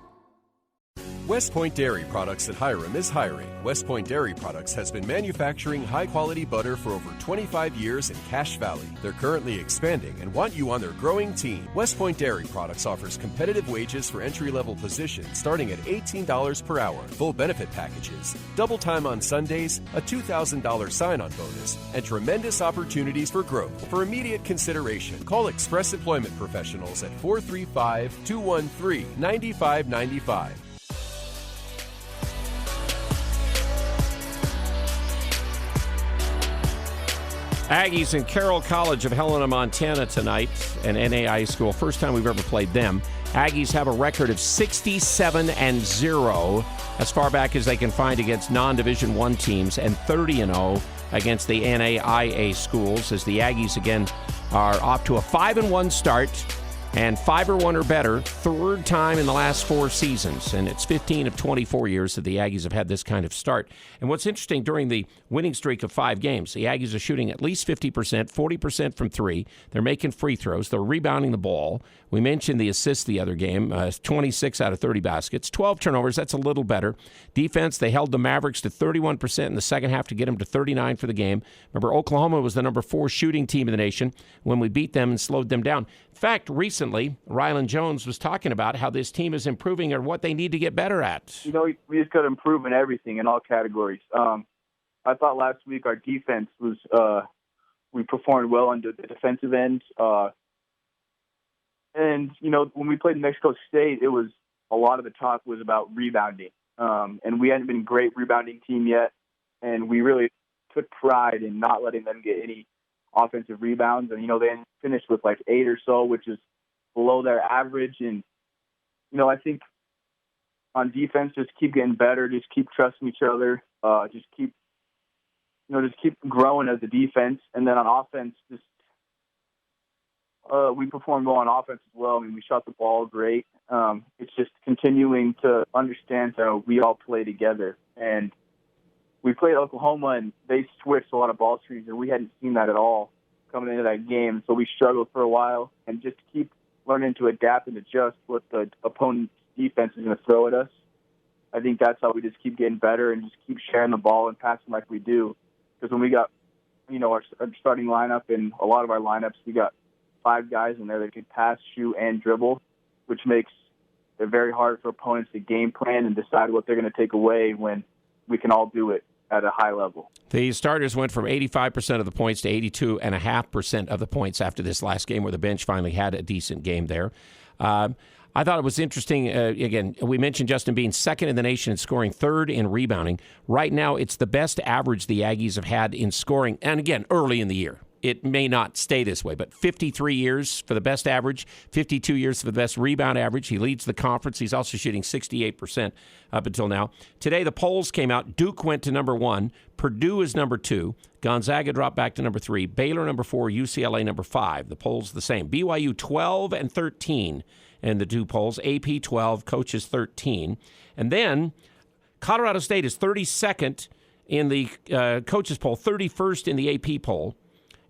West Point Dairy Products at Hiram is hiring. West Point Dairy Products has been manufacturing high-quality butter for over 25 years in Cache Valley. They're currently expanding and want you on their growing team. West Point Dairy Products offers competitive wages for entry-level positions starting at $18 per hour, full benefit packages, double time on Sundays, a $2,000 sign-on bonus, and tremendous opportunities for growth. For immediate consideration, call Express Employment Professionals at 435-213-9595. Aggies and Carroll College of Helena, Montana tonight, an NAIA school. First time we've ever played them. Aggies have a record of 67-0 as far back as they can find against non-Division I teams, and 30-0 against the NAIA schools, as the Aggies again are off to a 5-1 start and 5-1 or better, third time in the last 4 seasons. And it's 15 of 24 years that the Aggies have had this kind of start. And what's interesting, during the winning streak of 5 games, the Aggies are shooting at least 50%, 40% from 3. They're making free throws. They're rebounding the ball. We mentioned the assists the other game, 26 out of 30 baskets, 12 turnovers. That's a little better. Defense, they held the Mavericks to 31% in the second half to get them to 39 for the game. Remember, Oklahoma was the number 4 shooting team in the nation when we beat them and slowed them down. In fact, recently, Rylan Jones was talking about how this team is improving and what they need to get better at. You know, we just got to improve in everything, in all categories. I thought last week our defense was, we performed well on the defensive end. And, you know, when we played Mexico State, it was a lot of the talk was about rebounding. And we hadn't been a great rebounding team yet. And we really took pride in not letting them get any offensive rebounds. And, you know, they finished with like 8 or so, which is below their average. And, you know, I think on defense, just keep getting better, just keep trusting each other, just keep growing as a defense. And then on offense, just we performed well on offense as well. I mean, we shot the ball great. It's just continuing to understand how we all play together. And we played Oklahoma, and they switched a lot of ball screens, and we hadn't seen that at all coming into that game. So we struggled for a while, and just keep learning to adapt and adjust what the opponent's defense is going to throw at us. I think that's how we just keep getting better and just keep sharing the ball and passing like we do. Because when we got, you know, our starting lineup and a lot of our lineups, we got 5 guys in there that can pass, shoot, and dribble, which makes it very hard for opponents to game plan and decide what they're going to take away when we can all do it at a high level. The starters went from 85% of the points to 82.5% of the points after this last game, where the bench finally had a decent game there. I thought it was interesting, again, we mentioned Justin being second in the nation in scoring, third in rebounding. Right now, it's the best average the Aggies have had in scoring, and again, early in the year. It may not stay this way, but 53 years for the best average, 52 years for the best rebound average. He leads the conference. He's also shooting 68% up until now. Today, the polls came out. Duke went to number 1. Purdue is number 2. Gonzaga dropped back to number 3. Baylor number 4. UCLA number 5. The polls the same. BYU 12 and 13 in the 2 polls. AP 12, coaches 13. And then Colorado State is 32nd in the coaches poll, 31st in the AP poll.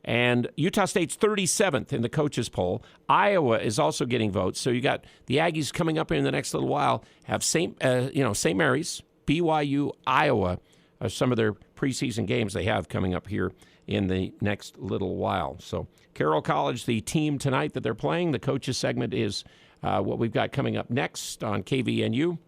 And Utah State's 37th in the coaches poll. Iowa is also getting votes. So you got the Aggies coming up in the next little while. Have St. Mary's, BYU, Iowa are some of their preseason games they have coming up here in the next little while. So Carroll College, the team tonight that they're playing. The coaches segment is what we've got coming up next on KVNU.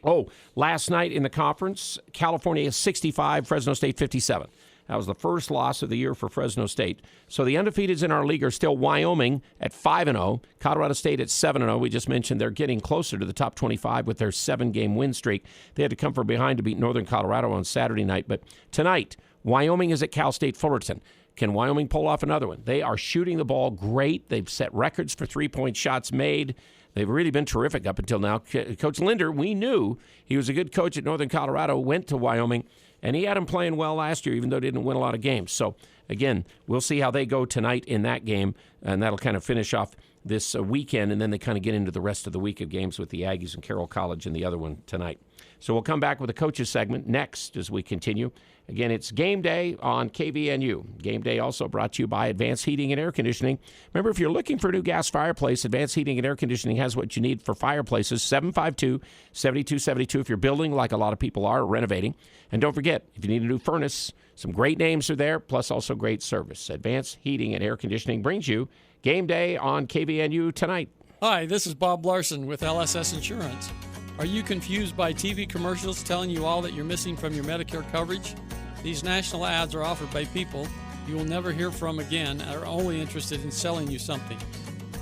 Oh, last night in the conference, California 65, Fresno State 57. That was the first loss of the year for Fresno State. So the undefeateds in our league are still Wyoming at 5-0, Colorado State at 7-0. We just mentioned they're getting closer to the top 25 with their 7-game win streak. They had to come from behind to beat Northern Colorado on Saturday night. But tonight, Wyoming is at Cal State Fullerton. Can Wyoming pull off another one? They are shooting the ball great. They've set records for three-point shots made. They've really been terrific up until now. Coach Linder, we knew he was a good coach at Northern Colorado, went to Wyoming, and he had them playing well last year, even though they didn't win a lot of games. So, again, we'll see how they go tonight in that game, and that'll kind of finish off this weekend, and then they kind of get into the rest of the week of games with the Aggies and Carroll College and the other one tonight. So we'll come back with a coaches segment next as we continue. Again, it's Game Day on KVNU. Game Day also brought to you by Advanced Heating and Air Conditioning. Remember, if you're looking for a new gas fireplace, Advanced Heating and Air Conditioning has what you need for fireplaces, 752-7272 if you're building like a lot of people are, renovating. And don't forget, if you need a new furnace, some great names are there, plus also great service. Advanced Heating and Air Conditioning brings you Game Day on KVNU tonight. Hi, this is Bob Larson with LSS Insurance. Are you confused by TV commercials telling you all that you're missing from your Medicare coverage? These national ads are offered by people you will never hear from again and are only interested in selling you something.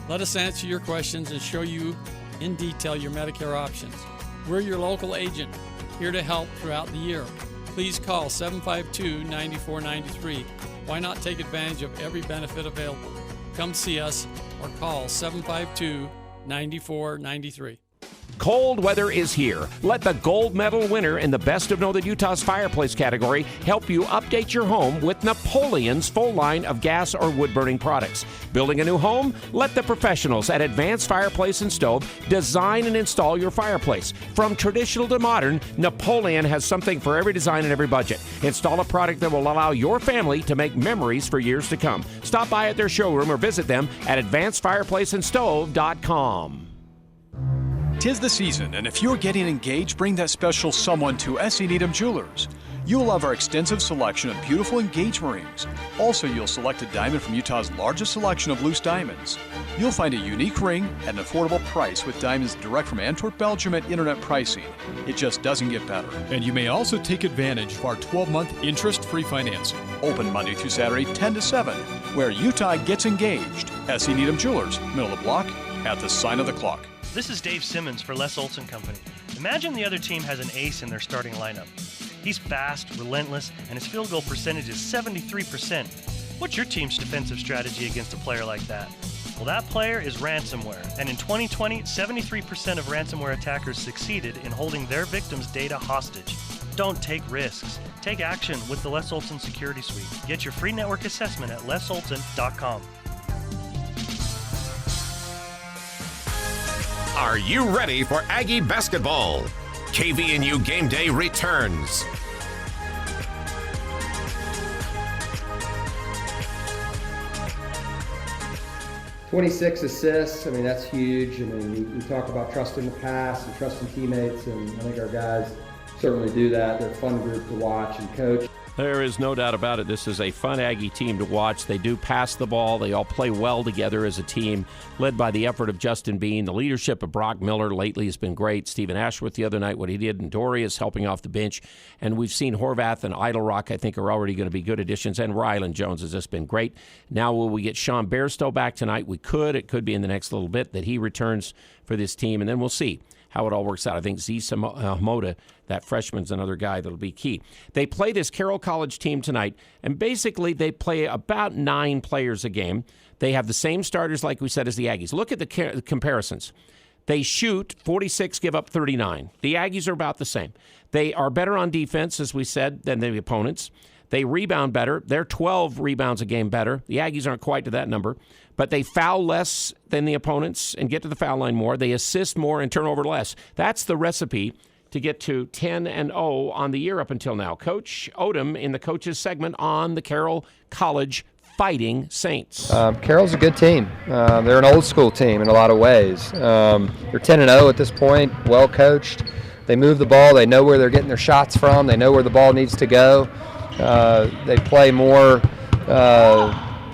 Let us answer your questions and show you in detail your Medicare options. We're your local agent, here to help throughout the year. Please call 752-9493. Why not take advantage of every benefit available? Come see us or call 752-9493. Cold weather is here. Let the gold medal winner in the Best of Northern Utah's fireplace category help you update your home with Napoleon's full line of gas or wood-burning products. Building a new home? Let the professionals at Advanced Fireplace and Stove design and install your fireplace. From traditional to modern, Napoleon has something for every design and every budget. Install a product that will allow your family to make memories for years to come. Stop by at their showroom or visit them at advancedfireplaceandstove.com. 'Tis the season, and if you're getting engaged, bring that special someone to S.E. Needham Jewelers. You'll love our extensive selection of beautiful engagement rings. Also, you'll select a diamond from Utah's largest selection of loose diamonds. You'll find a unique ring at an affordable price with diamonds direct from Antwerp, Belgium at internet pricing. It just doesn't get better. And you may also take advantage of our 12-month interest-free financing. Open Monday through Saturday, 10 to 7, where Utah gets engaged. S.E. Needham Jewelers, middle of the block, at the sign of the clock. This is Dave Simmons for Les Olson Company. Imagine the other team has an ace in their starting lineup. He's fast, relentless, and his field goal percentage is 73%. What's your team's defensive strategy against a player like that? Well, that player is ransomware. And in 2020, 73% of ransomware attackers succeeded in holding their victims' data hostage. Don't take risks. Take action with the Les Olson Security Suite. Get your free network assessment at lesolson.com. Are you ready for Aggie basketball? KVNU Game Day returns. "26 assists, I mean, that's huge. I mean, we talk about trusting the pass and trusting teammates, and I think our guys certainly do that. They're a fun group to watch and coach. There is no doubt about it. This is a fun Aggie team to watch. They do pass the ball. They all play well together as a team, led by the effort of Justin Bean. The leadership of Brock Miller lately has been great. Stephen Ashworth the other night, what he did, and Dory is helping off the bench. And we've seen Horvath and Idlerock, I think, are already going to be good additions. And Ryland Jones has just been great. Now, will we get Sean Bairstow back tonight? We could. It could be in the next little bit that he returns for this team. And then we'll see how it all works out. I think Z Moda, that freshman's another guy that'll be key. They play this Carroll College team tonight, and basically they play about 9 players a game. They have the same starters, like we said, as the Aggies. Look at the comparisons. They shoot 46, give up 39. The Aggies are about the same. They are better on defense, as we said, than the opponents. They rebound better. They're 12 rebounds a game better. The Aggies aren't quite to that number. But they foul less than the opponents and get to the foul line more. They assist more and turn over less. That's the recipe to get to 10-0 on the year up until now. Coach Odom in the coaches segment on the Carroll College Fighting Saints. Carroll's a good team. They're an old school team in a lot of ways. They're 10-0 at this point, well coached. They move the ball. They know where they're getting their shots from. They know where the ball needs to go. They play more,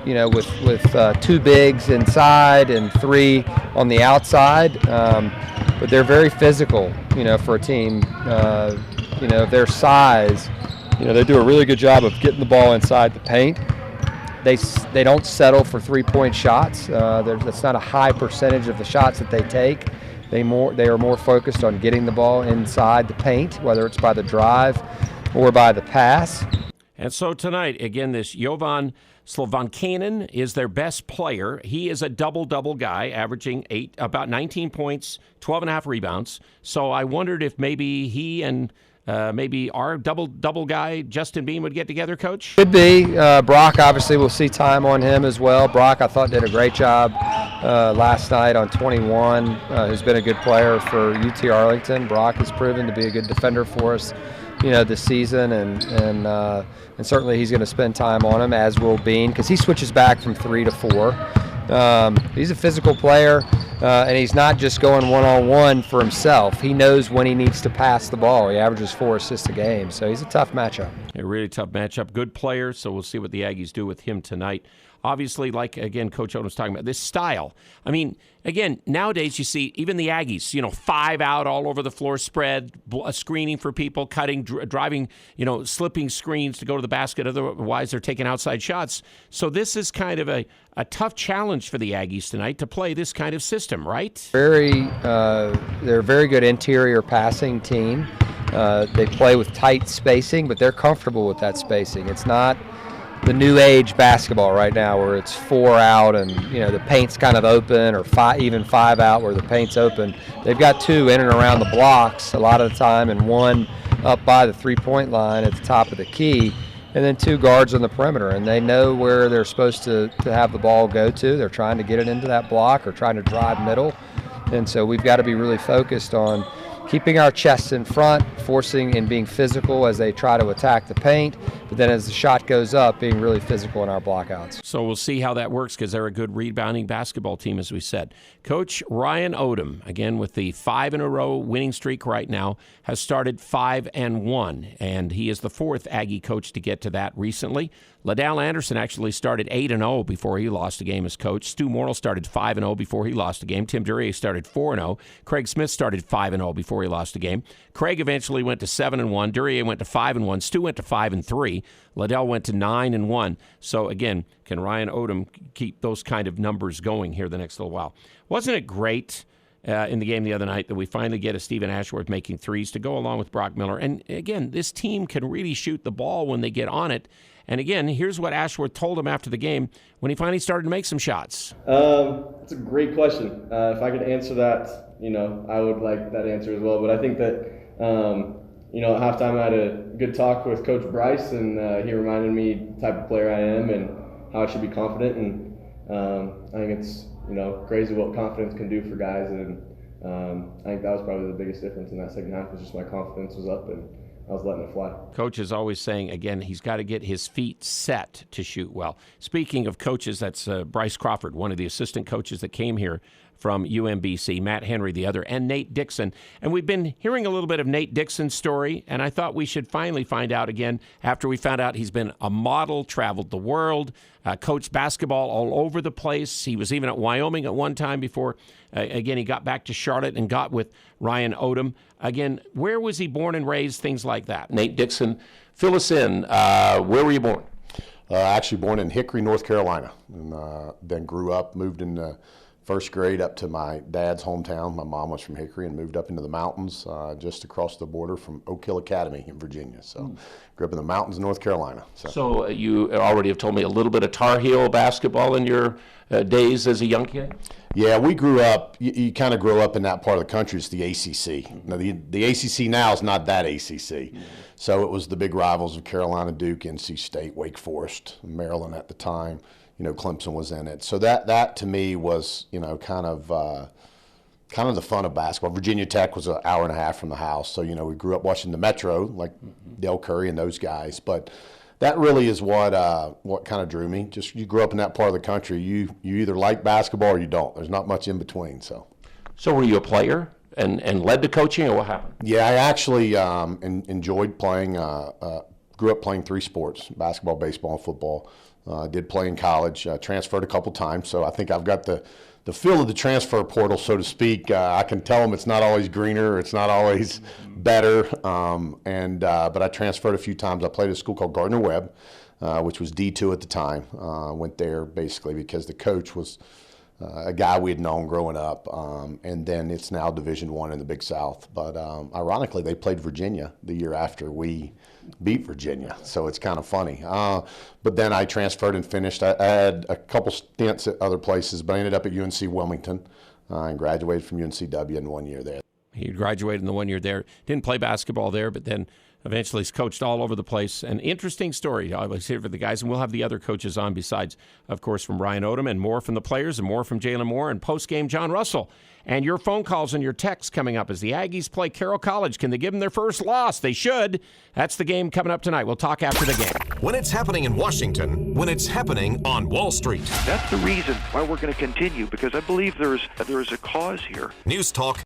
with 2 bigs inside and 3 on the outside. But they're very physical, for a team, of their size. They do a really good job of getting the ball inside the paint. They don't settle for 3-point shots. That's not a high percentage of the shots that they take. They are more focused on getting the ball inside the paint, whether it's by the drive or by the pass. And so tonight, again, this Jovan Slovankanen is their best player. He is a double-double guy, averaging about 19 points, 12.5 rebounds. So I wondered if maybe he and maybe our double guy, Justin Beam, would get together, Coach? Could be. Brock, obviously, we'll see time on him as well. Brock, I thought, did a great job last night on 21, who's been a good player for UT Arlington. Brock has proven to be a good defender for us, this season, and certainly he's going to spend time on him, as will Bean, because he switches back from 3 to 4. He's a physical player, and he's not just going one-on-one for himself. He knows when he needs to pass the ball. He averages 4 assists a game, so he's a tough matchup. A really tough matchup. Good player, so we'll see what the Aggies do with him tonight. Obviously, like, again, Coach Odom was talking about, this style. I mean, again, nowadays you see even the Aggies, 5 out all over the floor spread, screening for people, cutting, driving, slipping screens to go to the basket. Otherwise, they're taking outside shots. So this is kind of a tough challenge for the Aggies tonight to play this kind of system, right? They're a very good interior passing team. They play with tight spacing, but they're comfortable with that spacing. It's not the new age basketball right now where it's 4 out and the paint's kind of open, or 5 out where the paint's open. They've got 2 in and around the blocks a lot of the time, and 1 up by the 3-point line at the top of the key, and then 2 guards on the perimeter, and they know where they're supposed to have the ball go to. They're trying to get it into that block or trying to drive middle, and so we've got to be really focused on keeping our chests in front, forcing and being physical as they try to attack the paint, but then as the shot goes up, being really physical in our blockouts. So we'll see how that works, because they're a good rebounding basketball team, as we said. Coach Ryan Odom, again with the 5-in-a-row winning streak right now, has started 5-1, and he is the 4th Aggie coach to get to that recently. Liddell Anderson actually started 8-0 before he lost a game as coach. Stu Morrill started 5-0 before he lost a game. Tim Duryea started 4-0. Craig Smith started 5-0 before he lost a game. Craig eventually went to 7-1. Duryea went to 5-1. Stu went to 5-3. Liddell went to 9-1. So again, can Ryan Odom keep those kind of numbers going here the next little while? Wasn't it great in the game the other night that we finally get a Stephen Ashworth making threes to go along with Brock Miller? And again, this team can really shoot the ball when they get on it. And again, here's what Ashworth told him after the game when he finally started to make some shots. It's a great question. If I could answer that, I would like that answer as well. But I think that, at halftime I had a good talk with Coach Bryce, and he reminded me the type of player I am and how I should be confident. And I think it's, crazy what confidence can do for guys. And I think that was probably the biggest difference in that second half, was just my confidence was up and I was letting it fly. Coach is always saying, again, he's got to get his feet set to shoot well. Speaking of coaches, that's Bryce Crawford, one of the assistant coaches that came here from UMBC, Matt Henry the other, and Nate Dixon. And we've been hearing a little bit of Nate Dixon's story, and I thought we should finally find out again after we found out he's been a model, traveled the world, coached basketball all over the place. He was even at Wyoming at one time before, again, he got back to Charlotte and got with Ryan Odom. Again, where was he born and raised, things like that? Nate Dixon, fill us in. Where were you born? Actually born in Hickory, North Carolina, and then grew up, moved in first grade up to my dad's hometown. My mom was from Hickory and moved up into the mountains just across the border from Oak Hill Academy in Virginia. So grew up in the mountains of North Carolina. So you already have told me a little bit of Tar Heel basketball in your days as a young kid? Yeah, we grew up, you kind of grow up in that part of the country. It's the ACC. Now, the ACC now is not that ACC. So it was the big rivals of Carolina, Duke, NC State, Wake Forest, Maryland at the time. Clemson was in it. So that to me was, kind of the fun of basketball. Virginia Tech was an hour and a half from the house. So, we grew up watching the Metro, like Dale Curry and those guys. But that really is what kind of drew me. Just you grew up in that part of the country. You either like basketball or you don't. There's not much in between. So were you a player and led to coaching, or what happened? Yeah, I actually enjoyed playing. Grew up playing 3 sports: basketball, baseball, and football. Did play in college, transferred a couple times, so I think I've got the feel of the transfer portal, so to speak. I can tell them it's not always greener, it's not always better, but I transferred a few times. I played at a school called Gardner-Webb, which was D2 at the time. Went there basically because the coach was a guy we had known growing up, and then it's now Division I in the Big South. But ironically, they played Virginia the year after we beat Virginia, so it's kind of funny. But then I transferred and finished. I had a couple stints at other places, but I ended up at UNC Wilmington and graduated from UNCW in 1 year there. He graduated in the 1 year there. Didn't play basketball there, but then eventually he's coached all over the place. An interesting story. I was here for the guys, and we'll have the other coaches on besides, of course, from Ryan Odom, and more from the players, and more from Jalen Moore, and post-game John Russell. And your phone calls and your texts coming up as the Aggies play Carroll College. Can they give them their first loss? They should. That's the game coming up tonight. We'll talk after the game. When it's happening in Washington, when it's happening on Wall Street. That's the reason why we're going to continue, because I believe there is a cause here. News Talk